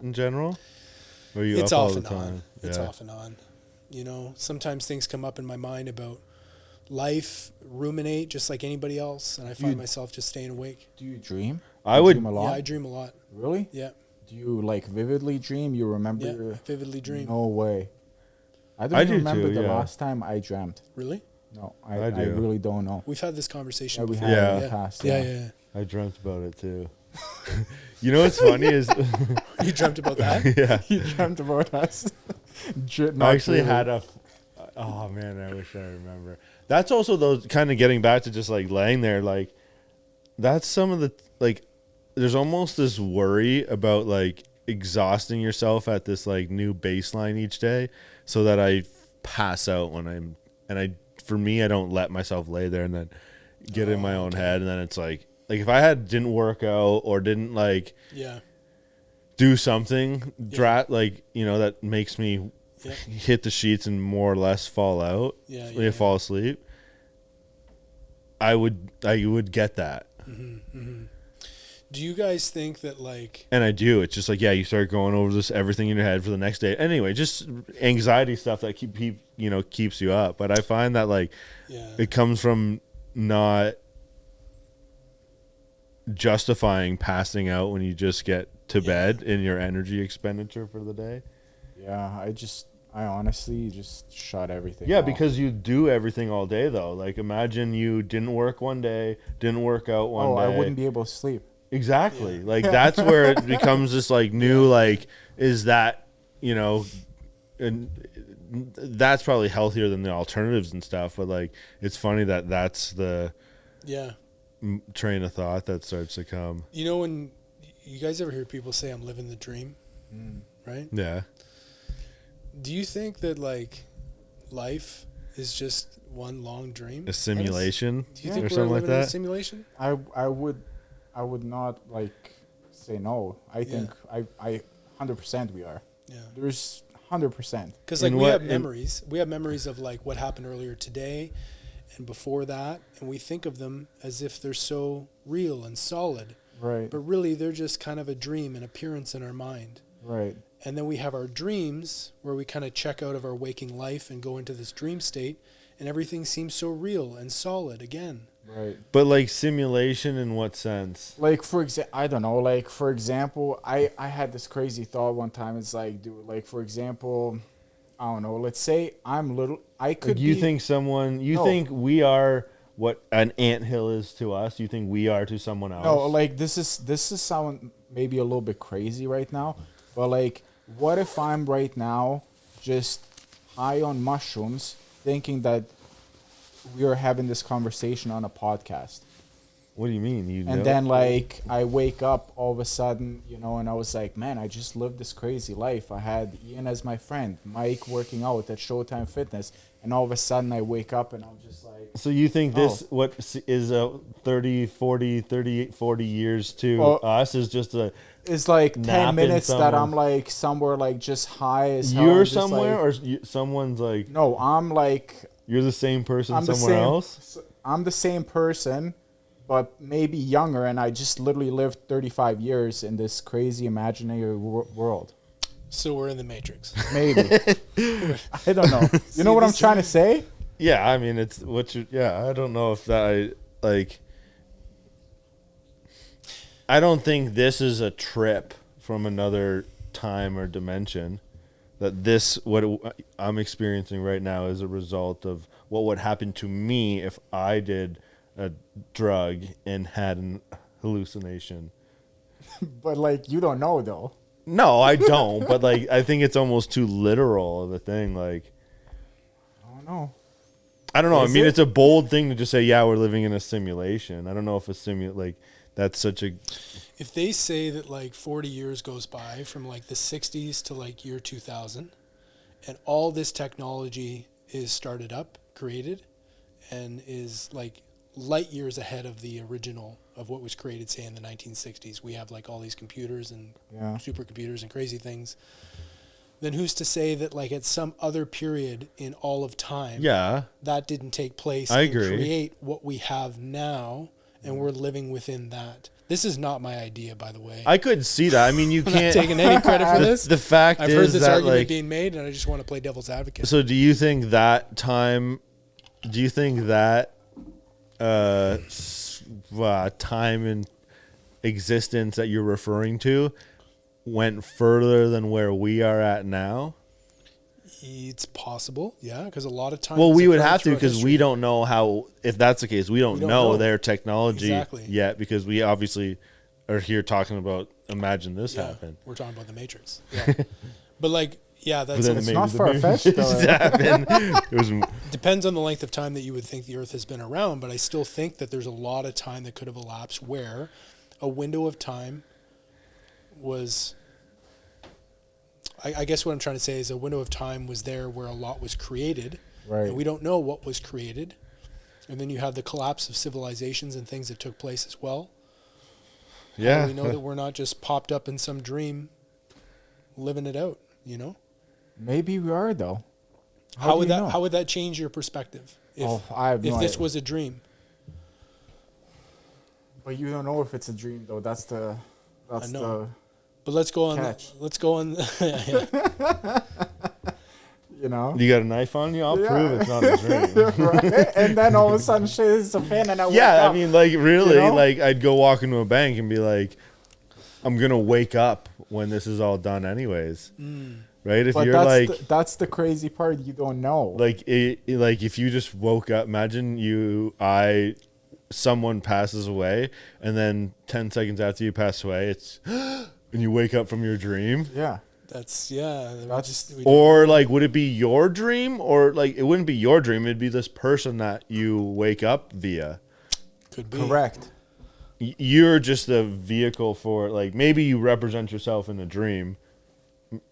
in general? Or are you It's up all off the and time? on. It's Yeah. off and on. You know, sometimes things come up in my mind about life, ruminate just like anybody else. And I find myself just staying awake. Do you dream? I You would. dream a lot? Yeah, I dream a lot. Really? Yeah. Do you like vividly dream? You remember? Yeah, your... I vividly dream. No way. I don't I even do remember too, the yeah. last time I dreamt. Really? No, I I do. really don't know. We've had this conversation Yeah, we before. have Yeah. in the past. Yeah, yeah. I dreamt about it too. You know what's funny is You dreamt about that? yeah. You dreamt about us. I actually had a. Oh man, I wish I remember. That's also those kind of getting back to just like laying there. Like that's some of the like. There's almost this worry about like exhausting yourself at this like new baseline each day, so that I pass out when I'm and I. For me, I don't let myself lay there and then get in my own head, and then it's like if I didn't work out or didn't like do something that makes me hit the sheets and more or less fall out, fall asleep, I would get that. Do you guys think that like? And I do. It's just like you start going over everything in your head for the next day. Anyway, just anxiety stuff that keeps you up. But I find that it comes from not justifying passing out when you just get to bed in your energy expenditure for the day. Yeah, I honestly just shut everything off. Because you do everything all day though. Like imagine you didn't work one day, didn't work out one day. I wouldn't be able to sleep. Exactly. Like that's where it becomes this new is that, and that's probably healthier than the alternatives and stuff, but it's funny that that's the train of thought that starts to come. When you guys ever hear people say I'm living the dream, right? Yeah. Do you think that life is just one long dream? A simulation? Do you think or something like that? In a simulation? I would not say no. I think I 100% we are. Yeah. There's 100%. Because we have memories. We have memories of what happened earlier today and before that, and we think of them as if they're so real and solid. Right. But really they're just kind of a dream, an appearance in our mind. Right. And then we have our dreams where we kind of check out of our waking life and go into this dream state, and everything seems so real and solid again. Right. But simulation in what sense? I don't know. For example, I had this crazy thought one time. It's for example, I don't know. Let's say I'm little. I could. You think think we are what an anthill is to us? You think we are to someone else? No, this is sound maybe a little bit crazy right now, but what if I'm right now just high on mushrooms, thinking that we are having this conversation on a podcast? What do you mean? Then I wake up all of a sudden, and I was like, man, I just lived this crazy life. I had Ian as my friend, Mike working out at Showtime Fitness, and all of a sudden I wake up and I'm just like... So you think this, what is 30, 40 years to us is just a... It's 10 minutes that I'm somewhere just high as hell. You're somewhere or someone's No, I'm You're the same person somewhere else? I'm the same person, but maybe younger, and I just literally lived 35 years in this crazy imaginary world. So we're in the Matrix. Maybe. I don't know. You know what I'm trying to say? Yeah, I mean, it's what you... Yeah, I don't know if that... I don't think this is a trip from another time or dimension. That what I'm experiencing right now is a result of what would happen to me if I did a drug and had an hallucination. But you don't know though. No, I don't. But I think it's almost too literal of a thing. I don't know. I don't know. I mean, it's a bold thing to just say, yeah, we're living in a simulation. I don't know if a that's such a... If they say that 40 years goes by from the 60s to year 2000, and all this technology is started up, created, and is light years ahead of the original of what was created, say in the 1960s, we have all these computers and supercomputers and crazy things, then who's to say that at some other period in all of time, that didn't take place and create what we have now, and we're living within that. This is not my idea, by the way. I could see that. I mean, you I'm can't... not taking any credit for this. The fact I've is heard this that, argument being made, and I just want to play devil's advocate. So do you think that time... Do you think that time and existence that you're referring to went further than where we are at now? It's possible, yeah, because a lot of times... Well, we would have to, because we don't know how... If that's the case, we don't know their technology yet, because we obviously are here talking about imagine this happen. We're talking about the Matrix. Yeah. But that's... It's not far-fetched, though. Depends on the length of time that you would think the Earth has been around, but I still think that there's a lot of time that could have elapsed where a window of time was... I guess what I'm trying to say is a window of time was there where a lot was created. Right. And we don't know what was created. And then you have the collapse of civilizations and things that took place as well. How Yeah. do we know that we're not just popped up in some dream, living it out, you know? Maybe we are though. How do would you that know? How would that change your perspective if I have if no this idea. was a dream? But you don't know if it's a dream though. That's the know. But let's go on. Catch. Let's go on. Yeah. you know. You got a knife on you? I'll Yeah. prove it's not a dream. Right? And then all of a sudden shit is a fan and I wake Yeah, up. I mean, like, really, You know? like, I'd go walk into a bank and be like, I'm going to wake up when this is all done anyways. Right? If But you're that's like, that's the crazy part. You don't know. like, like, if you just woke up, imagine someone passes away, and then 10 seconds after you pass away, it's, and you wake up from your dream. Yeah. That's Or like, would it be your dream, or like it wouldn't be your dream? It'd be this person that you wake up via. could be Correct. You're just the vehicle for, like, maybe you represent yourself in a dream,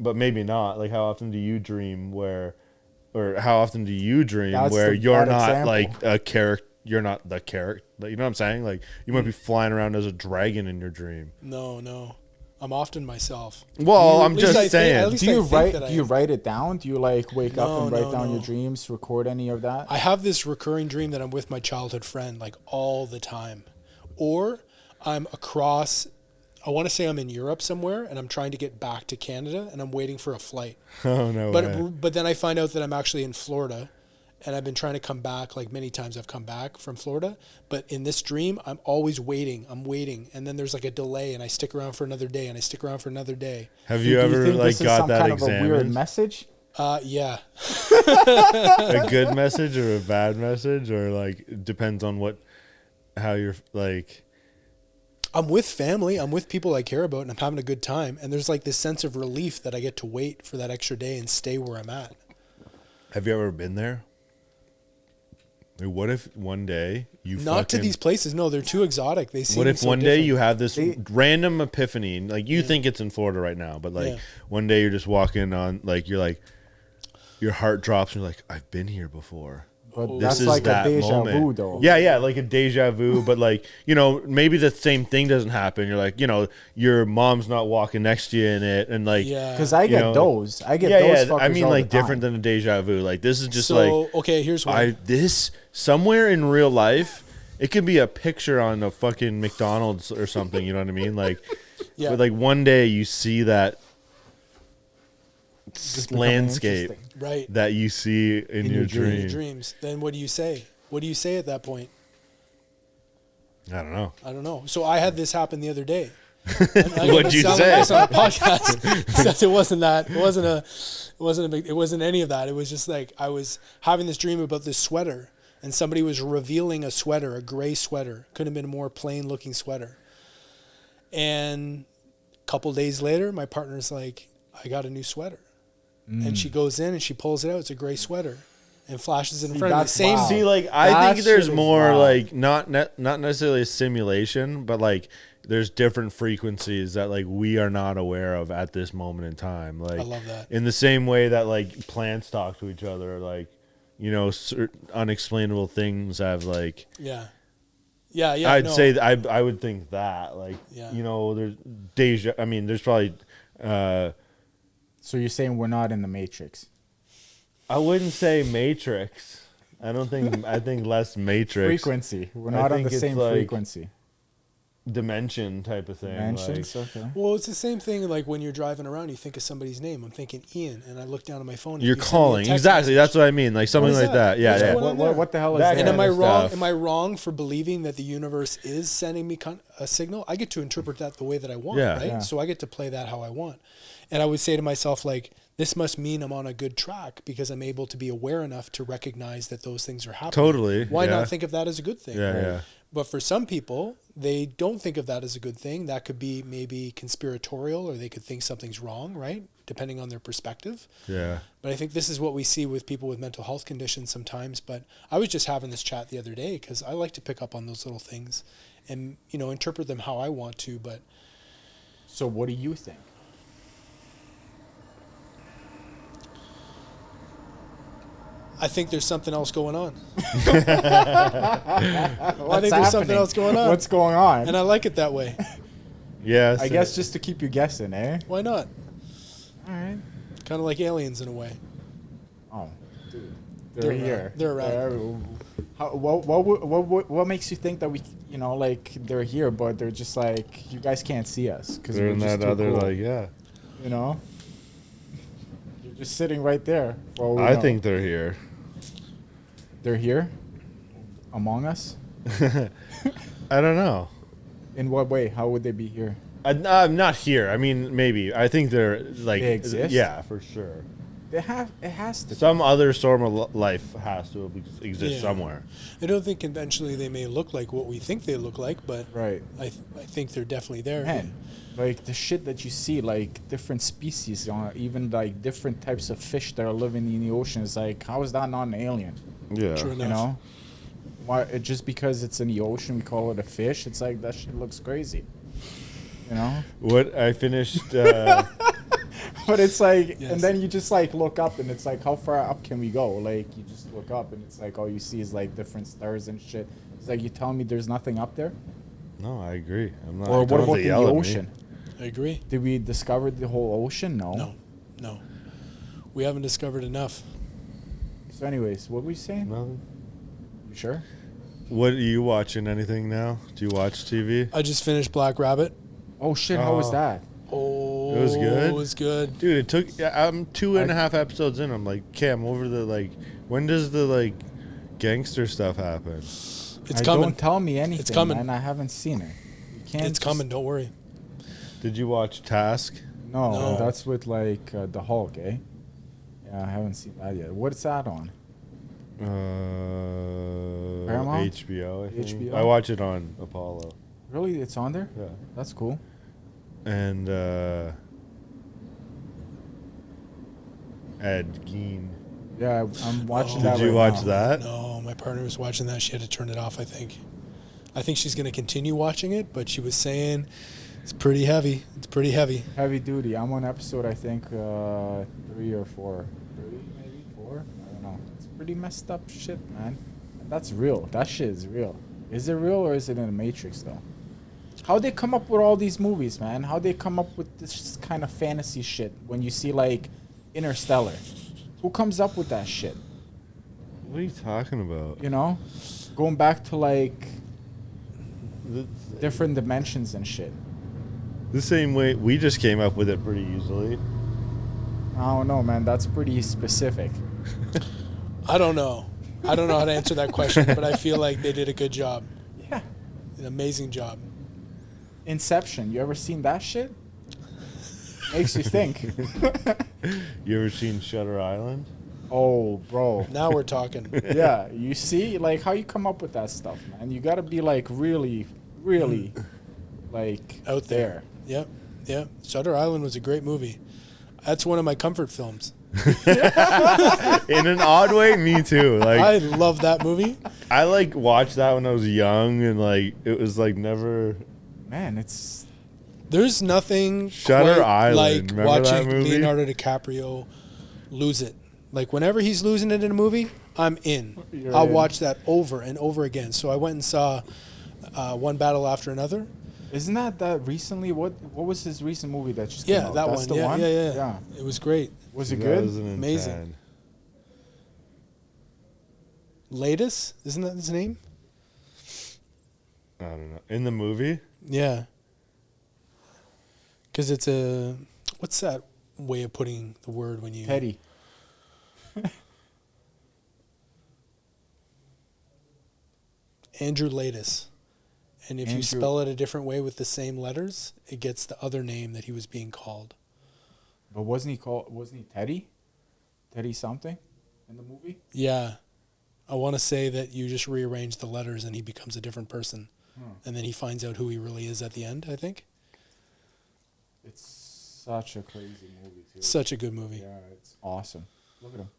but maybe not. Like, how often do you dream where That's you're that not example. like a character? You're not the character. You know what I'm saying? Like, you might be flying around as a dragon in your dream. No. I'm often myself. Well, I'm At least just I think- saying. at least Do you I think write? that I Do you am. write it down? Do you like wake up and No, write down your no. dreams? Record any of that? I have this recurring dream that I'm with my childhood friend like all the time, or I'm across. I want to say I'm in Europe somewhere and I'm trying to get back to Canada and I'm waiting for a flight. Oh no way. But then I find out that I'm actually in Florida, and I've been trying to come back. Like many times I've come back from Florida, but in this dream I'm always waiting. I'm waiting, and then there's like a delay, and I stick around for another day, and I stick around for another day. Have Do you ever think like this is got some that kind of a weird examined? message? Yeah. A good message or a bad message, or like it depends on how you're like. I'm with family. I'm with people I care about, and I'm having a good time. And there's like this sense of relief that I get to wait for that extra day and stay where I'm at. Have you ever been there? Like, what if one day you Not to these places. No, they're too exotic. They seem What if so one day different. you have this random epiphany, like you think it's in Florida right now, but like one day you're just walking on, like you're like, your heart drops and you're like, I've been here before. But This that's is like a that deja moment. vu, though. Yeah, like a deja vu, but like, you know, maybe the same thing doesn't happen. You're like, you know, your mom's not walking next to you in it, and like, Yeah. Because I you get know, those. I get those. I fuckers mean, all like the different time. than a deja vu. Like this is just So, like, okay, here's one. this somewhere in real life, it could be a picture on a fucking McDonald's or something. You know what I mean? Like, Yeah. but like one day you see that becoming landscape interesting. Right. that you see in your In your dream. dreams. Then what do you say? What do you say at that point? I don't know. I don't know. So I had this happen the other day. What'd you Sound say? Like this on a podcast. Except it wasn't that. It wasn't any of that. It was just like I was having this dream about this sweater, and somebody was revealing a sweater, a gray sweater. Couldn't have been a more plain looking sweater. And a couple days later, my partner's like, I got a new sweater. And she goes in and she pulls it out. It's a gray sweater and flashes it in front of me. that's Same. wild. See, like I That think there's shit is more wild. like not necessarily a simulation, but like there's different frequencies that like we are not aware of at this moment in time. Like I love that. in the same way that like plants talk to each other, like you know, certain unexplainable things have like. Yeah. Yeah. I'd no. say that I would think that like Yeah. you know there's deja. I mean, there's probably. So you're saying we're not in the Matrix? I wouldn't say Matrix. I don't think. I think less Matrix. Frequency. We're I not on think the it's same like frequency. Dimension type of thing. Dimensions. Like, Okay. Well, it's the same thing like when you're driving around, you think of somebody's name. I'm thinking Ian, and I look down at my phone. And you're you send me a calling. text Exactly. message. That's what I mean. Like something is like that? that. Yeah. What's Yeah. going on? What the hell is That that? And am I kind of wrong? stuff. Am I wrong for believing that the universe is sending me a signal? I get to interpret that the way that I want, Yeah. right? Yeah. So I get to play that how I want. And I would say to myself, like, this must mean I'm on a good track because I'm able to be aware enough to recognize that those things are happening. Totally. Why yeah. not think of that as a good thing? Yeah. Right. Yeah. But for some people, they don't think of that as a good thing. That could be maybe conspiratorial, or they could think something's wrong, right? Depending on their perspective. Yeah. But I think this is what we see with people with mental health conditions sometimes. But I was just having this chat the other day because I like to pick up on those little things and, you know, interpret them how I want to. But So what do you think? I think there's something else going on. What's I think there's something else going on. What's going on? And I like it that way. Yeah. I guess just to keep you guessing, eh? Why not? All right. Kind of like aliens in a way. Oh, dude, They're they're here. around. They're around. What makes you think that we, like they're here, but they're just like you guys can't see us because they're we're in just that too other, cool, like, yeah. You're just sitting right there. I think they're here. they're here, among us. I don't know. In what way? How would they be here? I'm not here. I mean, maybe. I think they're like. They exist? Yeah, for sure. They have. It has to. Some other form of life has to exist Yeah. somewhere. I don't think conventionally they may look like what we think they look like, but Right. I think they're definitely there. Man, like the shit that you see, like different species, even like different types of fish that are living in the ocean. Is like, how is that not an alien? Yeah. True enough. You know, why? Just because it's in the ocean, we call it a fish. It's like that shit looks crazy. You know. What I finished. But it's like, Yes. and then you just like look up, and it's like, how far up can we go? Like you just look up, and it's like all you see is like different stars and shit. It's like you telling me there's nothing up there, No, I agree. I'm not. or what don't about have to the yell at me. ocean? I agree. Did we discover the whole ocean? No. No. We haven't discovered enough. So, anyways, what were you saying? Nothing. You sure? What are you watching? Anything now? Do you watch TV? I just finished Black Rabbit. Oh shit! How was Oh. that? Oh, It was good? It was good. Dude, it took. I'm 2.5 episodes in. I'm like, okay, I'm over the like. When does the like gangster stuff happen? It's coming. Don't tell me anything, coming. man. I haven't seen it. You can't. It's coming. Don't worry. Did you watch Task? No, No. that's with like the Hulk, eh? Yeah, I haven't seen that yet. What's that on? Paramount? HBO. I think. HBO? I watch it on Apollo. Really? It's on there? Yeah. That's cool. And Ed Gein. Yeah, I'm watching Oh. that. Did you right watch now. that? No, my partner was watching that. She had to turn it off, I think. I think she's going to continue watching it, but she was saying it's pretty heavy. It's pretty heavy. Heavy duty. I'm on episode, I think, 3 or 4. 3, maybe 4. I don't know. It's pretty messed up shit, man. And that's real. That shit is real. Is it real or is it in the Matrix though? How they come up with all these movies, man? How they come up with this kind of fantasy shit when you see like Interstellar? Who comes up with that shit? What are you talking about? You know, going back to like The, different dimensions and shit. the same way we just came up with it pretty easily. I don't know, man. That's pretty specific. I don't know. I don't know how to answer that question, but I feel like they did a good job. Yeah. An amazing job. Inception. You ever seen that shit? Makes you think. You ever seen Shutter Island? Oh, bro. Now we're talking. Yeah, you see, like how you come up with that stuff, man. You got to be like really, really, like Out there. Yep. Yep. Shutter Island was a great movie. That's one of my comfort films. In an odd way, me too. Like I love that movie. I like watched that when I was young, and like it was like never. Man, it's There's nothing Shutter quite Island. like Remember watching that movie? Leonardo DiCaprio lose it. Like whenever he's losing it in a movie, I'm in. You're I'll in. watch that over and over again. So I went and saw One Battle After Another. isn't that recently? What was his recent movie that just came Yeah, out? that That's one. the Yeah, one. yeah. It was great. Was it good? 2010. Amazing. Latest, isn't that his name? I don't know. In the movie, Yeah. Because it's a, what's that way of putting the word when you? Teddy. Andrew Latus. And if you Andrew- spell it a different way with the same letters, it gets the other name that he was being called. But wasn't he Teddy? Teddy something in the movie? Yeah. I want to say that you just rearrange the letters and he becomes a different person. And then he finds out who he really is at the end, I think. It's such a crazy movie too. Such a good movie. Yeah, it's awesome. Look at him.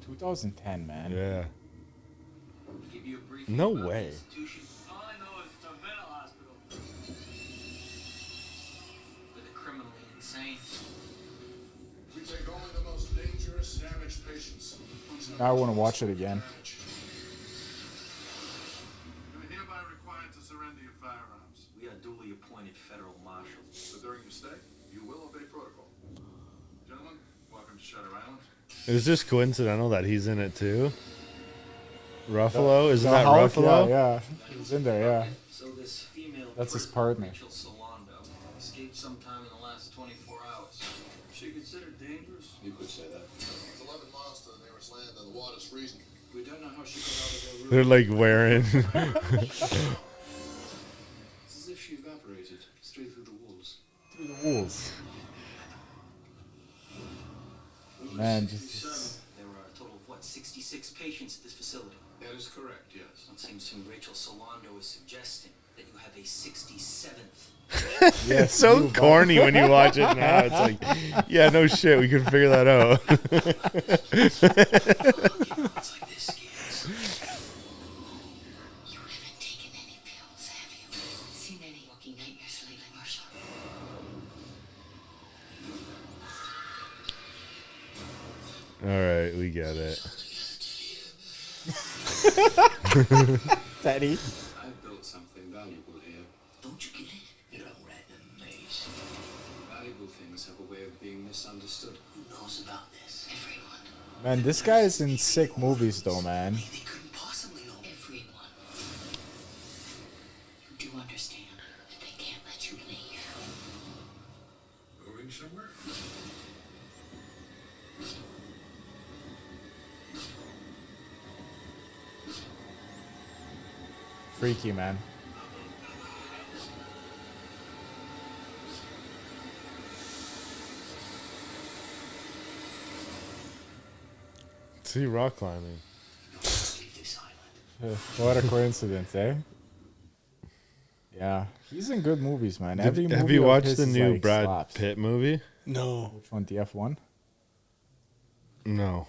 2010, man. yeah. No way. insane. We take only the most dangerous, damaged patients. Now I want to watch it again. You're hereby required to surrender your firearms. We are duly appointed federal marshals. But during your stay, you will obey protocol. Gentlemen, welcome to Shutter Island. Is this coincidental that he's in it too? Ruffalo? Isn't The that Hulk, Ruffalo? Yeah, he's in there, yeah. So this female That's his prisoner, partner. Rachel Solando, escaped sometime in the last 24 hours. She considered dangerous? You could say that. It's 11 miles to the nearest land and the water's freezing. We don't know how she got out of her room. They're like wearing. It's as if she evaporated straight through the walls. Through the walls. Man, just There are a total of 66 patients at this facility. That is correct, yes. It seems to me Rachel Solando is suggesting that you have a 67th. It's so corny when you watch it now. It's like, yeah, no shit, we can figure that out. It's like this, kids. You haven't taken any pills, have you? Seen any walking nightmares lately, Marshall? All right, we get it. Teddy. I've built something valuable here. Don't you get it? You're a rat in a maze. Valuable things have a way of being misunderstood. Who knows about this? Everyone. Man, this guy is in sick movies though, man. They couldn't possibly know. Everyone. You do understand that they can't let you leave. Going somewhere? Freaky, man. See, rock climbing. Leave this island. What a coincidence, eh? Yeah, he's in good movies, man. Every movie Have you of watched his the is, new like, Brad slaps. Pitt movie? No. Which one? The F1? No.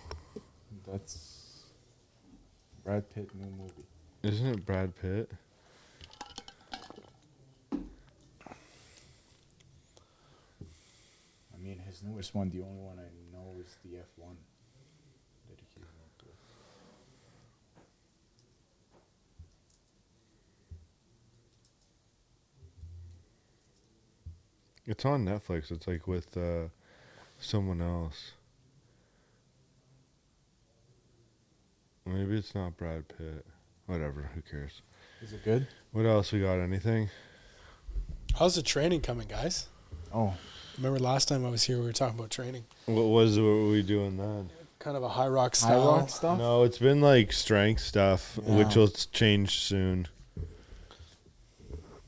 That's Brad Pitt new movie. Isn't it Brad Pitt? I mean, his newest one, the only one I know is the F1 that he came up with. It's on Netflix. It's like with someone else. Maybe it's not Brad Pitt. Whatever. Who cares? Is it good? What else we got? Anything? How's the training coming, guys? Oh, Remember last time I was here, we were talking about training. What were we doing then? Kind of a high rock high style. rock stuff? No, it's been like strength stuff, Yeah. which will change soon.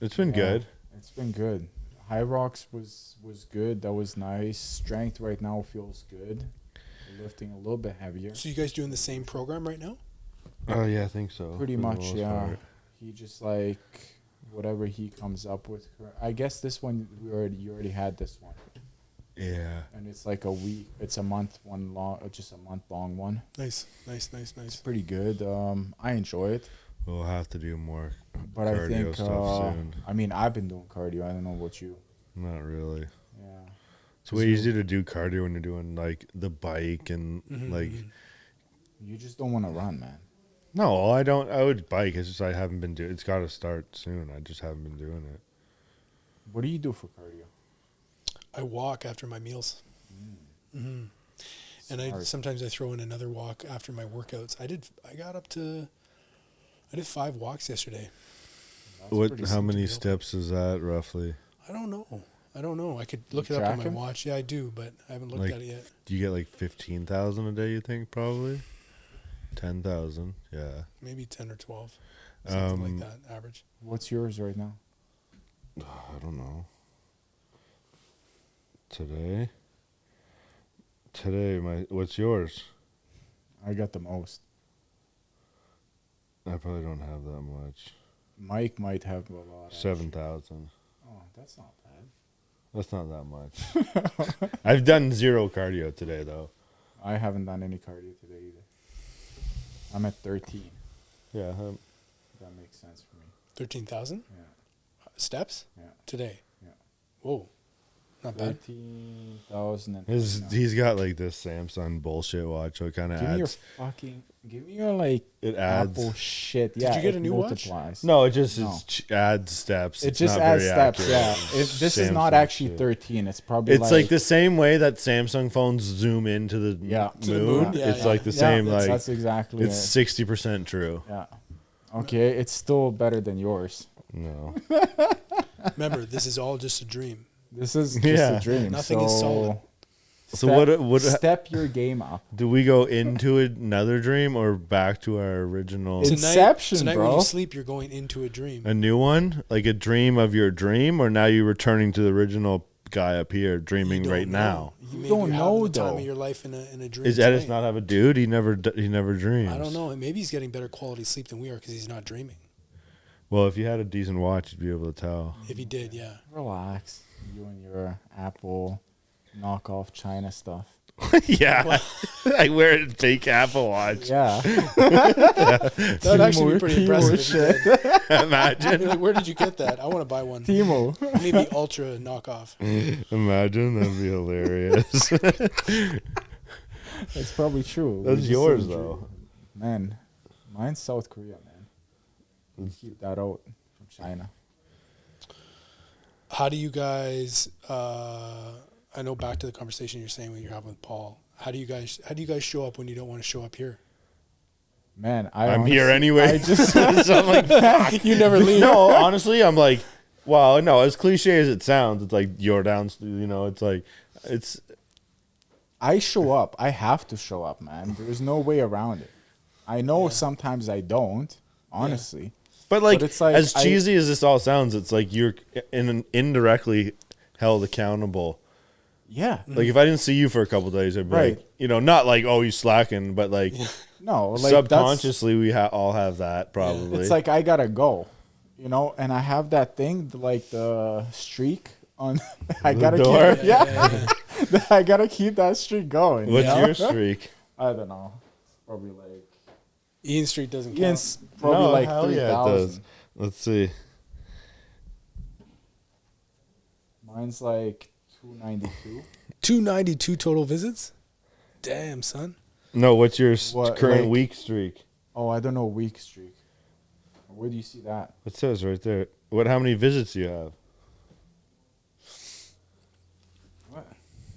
It's been Yeah, good. It's been good. High rocks was good. That was nice. Strength right now feels good. Lifting a little bit heavier. So you guys doing the same program right now? Oh yeah, I think so. Pretty for the much, most yeah. part. He just like whatever he comes up with. I guess this one you already had this one, Yeah. and it's like a week. It's a month one long, just a month long one. Nice. It's pretty good. I enjoy it, We'll have to do more but I cardio think stuff soon. I mean I've been doing cardio. I don't know about you. Not really. Yeah. It's way easier to do cardio when you're doing like the bike and like. You just don't want to run, man. No, I don't. I would bike. It's just I haven't been doing. It's got to start soon. I just haven't been doing it. What do you do for cardio? I walk after my meals. And Smart. sometimes I throw in another walk after my workouts. I did 5 walks yesterday. What? pretty How many simple. steps is that roughly? I don't know. I could look You it up on my tracking? watch. Yeah, I do, but I haven't looked Like- at it yet. Do you get like 15,000 a day? You think probably 10,000? Yeah. Maybe 10 or 12. Something like that, average. What's yours right now? I don't know. Today, what's yours? I got the most. I probably don't have that much. Mike might have a lot. actually. 7,000. Oh, that's not bad. That's not that much. I've done 0 cardio today though. I haven't done any cardio today either. I'm at 13. Yeah. That makes sense for me. 13,000 Yeah. steps Yeah. today. Yeah. Whoa. Not bad. 13,000. He's got like this Samsung bullshit watch, so it kind of adds. Give me your like It adds. Apple shit. Did you get a new watch? No, it just adds steps. It It's just not adds very steps. accurate. Yeah, this is not Samsung actually shit. 13. It's probably It's like the same way that Samsung phones zoom into the Yeah. To the moon. moon, yeah, It's yeah. like the same. Like that's exactly it's it. 60% true. Yeah. Okay, it's still better than yours. No. Remember, this is all just a dream. This is just Yeah. a dream. Nothing is solid. So what Step your game up. do we go into another dream or back to our original? Inception, tonight bro. when you sleep, you're going into a dream. A new one, like a dream of your dream, or now you returning to the original guy up here dreaming You right don't now? know. You don't maybe know, having the time though. of your life in a dream. Is Edis tonight. not have a dude? He never dreams. I don't know. And maybe he's getting better quality sleep than we are because he's not dreaming. Well, if you had a decent watch, you'd be able to tell. If he did, yeah. Relax. You and your Apple knockoff China stuff. Yeah, I wear a fake Apple Watch. Yeah. That would actually be pretty impressive. If he did. Imagine, You're like, where did you get that? I want to buy one. Timo. Maybe ultra knockoff. imagine that'd be hilarious. That's probably true. We That's just yours said though. Man, mine's South Korea, man. Let's keep that out from China. How do you guys? I know back to the conversation you're saying when you're having with Paul. How do you guys show up when you don't want to show up here? Man, I'm here anyway. I just So I'm like, fuck. You never leave. No, honestly, I'm like, well, no, as cliche as it sounds, it's like you're down. You know, it's like it's. I show up. I have to show up, man. There's no way around it. I know sometimes I don't, honestly. But like, it's like as cheesy as this all sounds, it's like you're indirectly held accountable. Yeah. Like if I didn't see you for a couple days, I'd be Right. like, you know, not like you slacking, but like No, like subconsciously we all have that probably. It's like I gotta go, and I have that thing, like the streak on. I gotta door? keep, I gotta keep that streak going. What's you know? your streak? I don't know. Probably like Ian Street doesn't count. Ian's probably No, like hell yeah, it 3,000. does. Let's see. Mine's like 292. 292 total visits. Damn, son. No, what's your What, current like- week streak? Oh, I don't know week streak. Where do you see that? It says right there. How many visits do you have? What?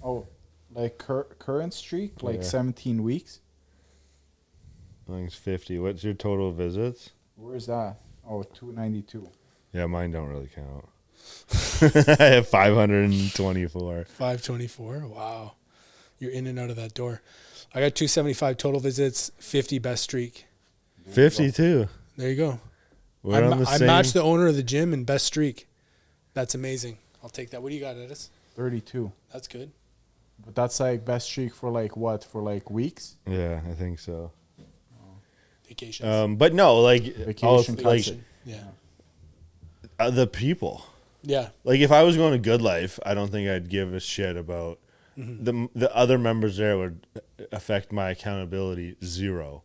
Oh, like current streak, like Yeah. 17 weeks. I think it's 50. What's your total visits? Where's that? Oh, 292. Yeah, mine don't really count. I have 524. 524. Wow. You're in and out of that door. I got 275 total visits, 50 best streak. 52. There you go. We're on the I same. matched the owner of the gym in best streak. That's amazing. I'll take that. What do you got, Edis? 32. That's good. But that's like best streak for like what? For like weeks? Yeah, I think so. Vacations. But no, like Vacation like Vacation. Yeah. the people. Yeah. Like if I was going to Good Life, I don't think I'd give a shit about the other members there would affect my accountability zero.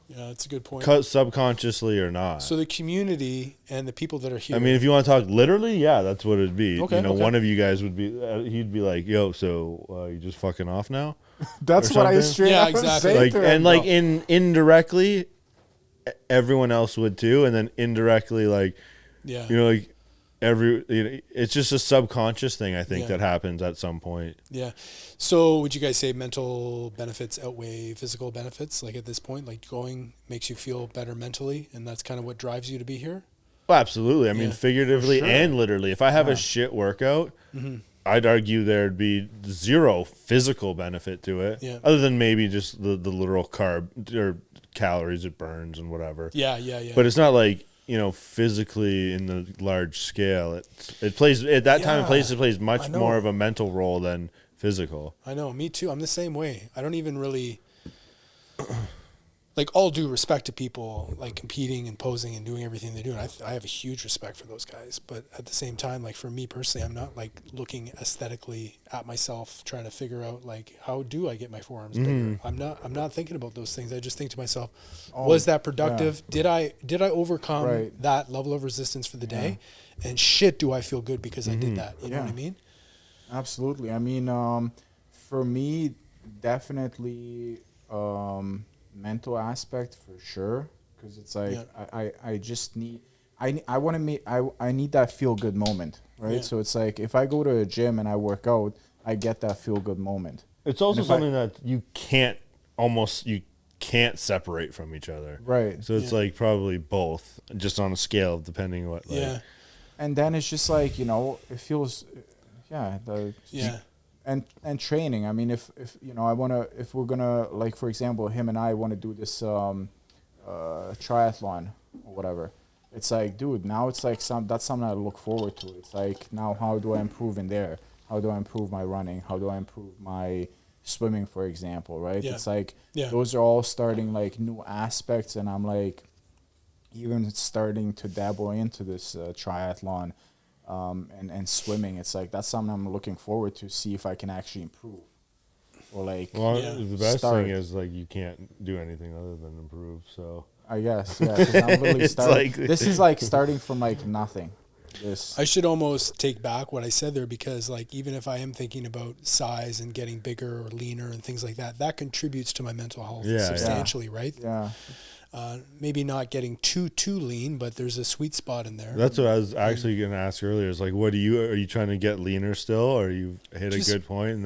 Yeah, that's a good point. Subconsciously or not. So the community and the people that are here. I mean, if you want to talk literally, yeah, that's what it'd be. Okay, you know, okay. one of you guys would be, he'd be like, "Yo, so you just fucking off now?" That's Or what I something. straight Yeah, up exactly. say Like, to him, and like bro. indirectly, everyone else would too, and then indirectly, like, yeah. you know, like it's just a subconscious thing. I think Yeah. that happens at some point. Yeah. So would you guys say mental benefits outweigh physical benefits? Like at this point, like going makes you feel better mentally, and that's kind of what drives you to be here? Well, absolutely. I mean, Yeah. figuratively sure. and literally. If I have a shit workout, I'd argue there'd be zero physical benefit to it, Yeah. other than maybe just the literal carb or calories it burns and whatever. Yeah, yeah, yeah. But it's not like, you know, physically in the large scale. It plays at that time and place. It plays I much know. more of a mental role than physical. I know, me too. I'm the same way. I don't even really like all due respect to people like competing and posing and doing everything they do. And I have a huge respect for those guys. But at the same time, like for me personally, I'm not like looking aesthetically at myself, trying to figure out like how do I get my forearms bigger. I'm not thinking about those things. I just think to myself, was that productive? Did I overcome Right. that level of resistance for the day? And shit, do I feel good because I did that? You know what I mean? Absolutely. I mean, for me, definitely mental aspect for sure. Because it's like Yeah. I just need I want to make I need that feel good moment, right? Yeah. So it's like if I go to a gym and I work out, I get that feel good moment. It's also if I- something that you can't separate from each other. Right. So it's Yeah. like probably both, just on a scale depending what. Like, Yeah. And then it's just like, it feels, yeah, Yeah. and training. I mean, if if we're gonna, like, for example, him and I want to do this triathlon or whatever, it's like, dude, now it's like that's something I look forward to. It's like, now how do I improve in there? How do I improve my running? How do I improve my swimming, for example, right? Yeah. It's like Yeah. those are all starting like new aspects, and I'm like even starting to dabble into this triathlon and swimming. It's like that's something I'm looking forward to see if I can actually improve or like well, Yeah. the best start. thing is like you can't do anything other than improve. So I guess, yeah, 'cause I'm literally It's starting. like- This is like starting from like nothing. This I should almost take back what I said there, because like even if I am thinking about size and getting bigger or leaner and things like that, that contributes to my mental health Yeah, yeah. substantially, right? yeah. Maybe not getting too lean, but there's a sweet spot in there. that's what I was actually going to ask earlier. Is like, are you trying to get leaner still, or you hit Just- a good point, and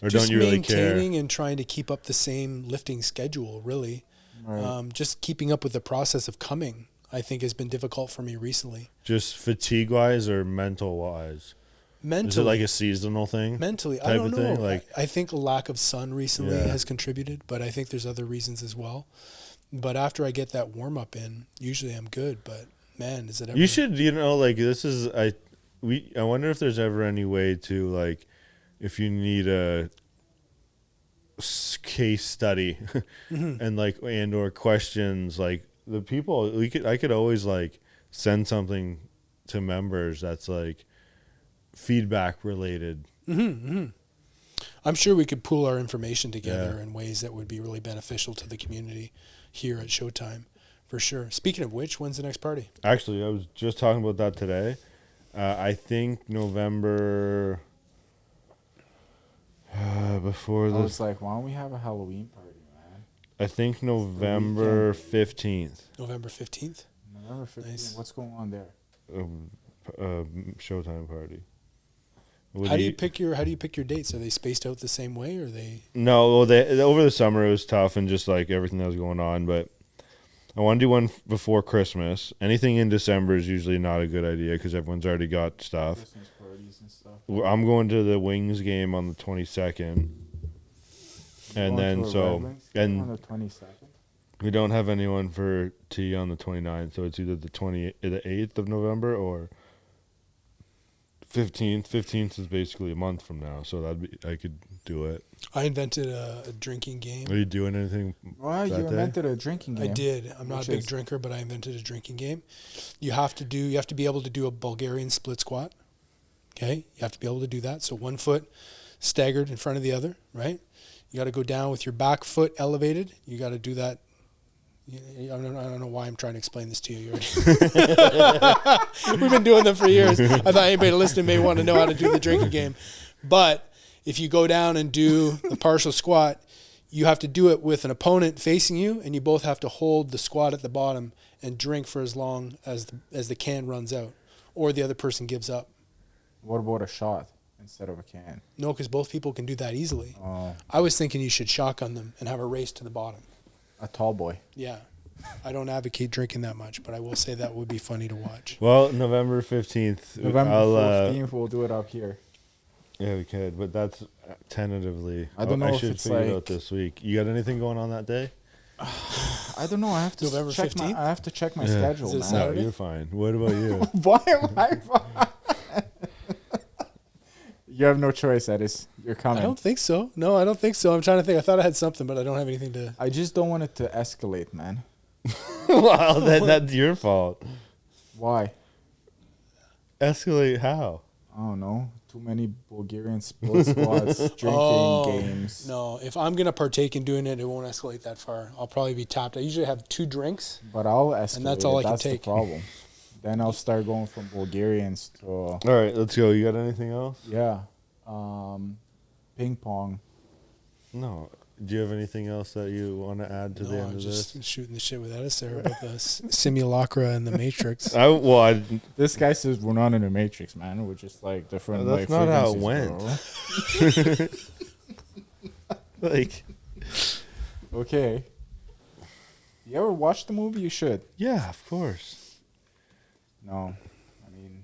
or Just don't you really care? maintaining and trying to keep up the same lifting schedule, really. Right. Just keeping up with the process of coming, I think, has been difficult for me recently. Just fatigue wise or mental wise? Mentally, Is it like a seasonal thing? mentally, I type don't of know. thing? Like- I think a lack of sun recently Yeah. has contributed, but I think there's other reasons as well. But after I get that warm up in, usually I'm good. But man, is it ever? You should, like this is I wonder if there's ever any way to, like, if you need a case study and like or questions, like the people I could always like send something to members that's like feedback related. I'm sure we could pool our information together Yeah. in ways that would be really beneficial to the community here at Showtime, for sure. Speaking of which, when's the next party? Actually, I was just talking about that today. I think November before I the was like, why don't we have a Halloween party, man? I think November 15th. November 15th? November 15th. Nice. What's going on there? Showtime party. How do you pick your dates? Are they spaced out the same way, or are they? No, well, over the summer it was tough and just like everything that was going on. But I want to do one before Christmas. Anything in December is usually not a good idea because everyone's already got stuff. Christmas parties and stuff. I'm going to the Wings game on the 22nd, and then on the 22nd. we don't have anyone for tea on the 29th, so it's either the 8th of November or 15th. 15th is basically a month from now, so I could do it. I invented a drinking game. Are you doing anything? Well, you that day? invented a drinking game. I did. I'm not Which a big is- drinker, but I invented a drinking game. You have to be able to do a Bulgarian split squat. Okay? You have to be able to do that. So one foot staggered in front of the other, right? You got to go down with your back foot elevated. You got to do that. I don't know why I'm trying to explain this to you. We've been doing them for years. I thought anybody listening may want to know how to do the drinking game. But if you go down and do the partial squat, you have to do it with an opponent facing you, and you both have to hold the squat at the bottom and drink for as long as the can runs out, or the other person gives up. What about a shot instead of a can? No, because both people can do that easily. Oh, I was thinking you should shotgun them and have a race to the bottom. a tall boy. Yeah. I don't advocate drinking that much, but I will say that would be funny to watch. Well, November 15th. November I'll, 15th, we'll do it up here. Yeah, we could, but that's tentatively. I don't know I if should it's figure it like- out this week. You got anything going on that day? I don't know. I have to November check 15th? I have to check my Yeah. schedule, Is it man. Saturday? No, you're fine. What about you? Why am I fine? You have no choice, Edis. You're I coming. don't think so. No, I don't think so. I'm trying to think. I thought I had something, but I don't have anything to. I just don't want it to escalate, man. Well, then that's your fault. Why? Escalate how? I don't know. Too many Bulgarian split squats, drinking games. No, if I'm gonna partake in doing it, it won't escalate that far. I'll probably be tapped. I usually have 2 drinks. But I'll escalate. that's all I can That's take. the problem. Then I'll start going from Bulgarians to All right, let's go. You got anything else? yeah. ping pong. No. Do you have anything else that you want to add to the end I'm of just this? shooting the shit with Edis there about the simulacra and the Matrix. I This guy says we're not in the Matrix, man. We're just like different. That's like, not how it frequencies, went. bro. like, Okay. You ever watch the movie? You should. yeah, of course. No. I mean,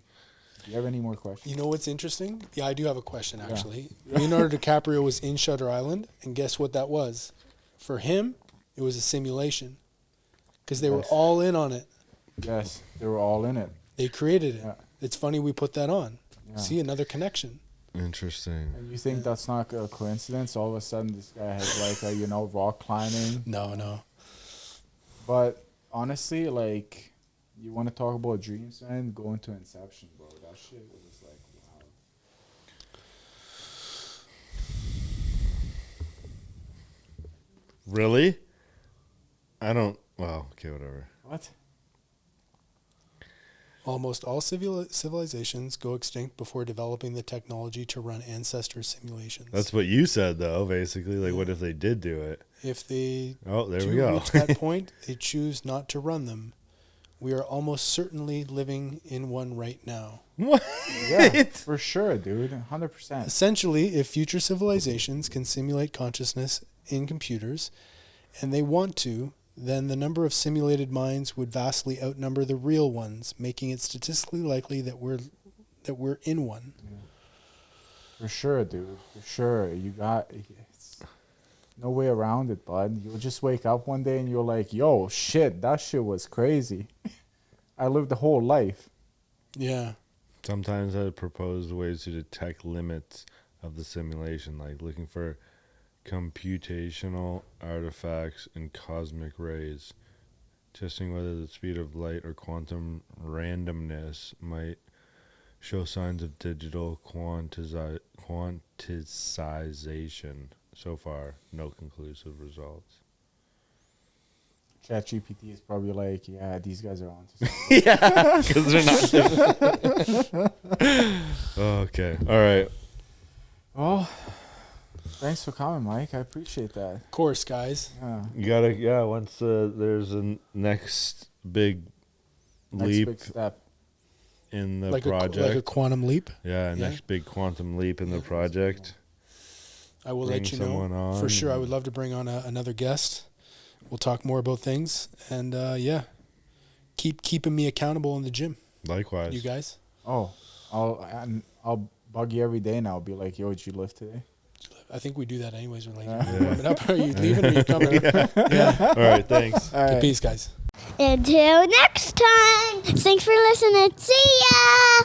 do you have any more questions? You know what's interesting? Yeah, I do have a question, actually. Leonardo DiCaprio was in Shutter Island, and guess what that was? For him, it was a simulation. Because they were Yes. all in on it. Yes, they were all in it. They created it. Yeah. It's funny we put that on. Yeah. See, another connection. Interesting. And you think that's not a coincidence? All of a sudden, this guy has like a, rock climbing. No. But honestly, like, you want to talk about dreams, man? Go into Inception, bro. That shit was like, wow. Really? I don't. Well, okay, whatever. What? Almost all civilizations go extinct before developing the technology to run ancestor simulations. That's what you said, though, basically. Like, what if they did do it? If they Oh, there we do go. reach that point, they choose not to run them. We are almost certainly living in one right now. What? Yeah, for sure, dude. 100%. Essentially, if future civilizations can simulate consciousness in computers, and they want to, then the number of simulated minds would vastly outnumber the real ones, making it statistically likely that we're in one. For sure, dude. For sure. It's no way around it, bud. You'll just wake up one day and you're like, yo, shit, that shit was crazy. I lived the whole life. Yeah. Sometimes I propose ways to detect limits of the simulation, like looking for computational artifacts in cosmic rays, testing whether the speed of light or quantum randomness might show signs of digital quantization. So far, no conclusive results. ChatGPT is probably like, yeah, these guys are on to something. Yeah, because they're not. Okay, all right. Well, thanks for coming, Mike. I appreciate that. Of course, guys. Yeah. You gotta, once there's a next big Next leap big step. in the Like project. a quantum leap. Yeah, next big quantum leap in the project. I will Bring let you someone know. on. For sure, I would love to bring on another guest. We'll talk more about things. And, keep keeping me accountable in the gym. Likewise. You guys. Oh, I'll bug you every day now. I'll be like, yo, did you lift today? I think we do that anyways. We're like, are you warming up? Are you leaving? Or are you coming? All right, thanks. All right. Peace, guys. Until next time. Thanks for listening. See ya.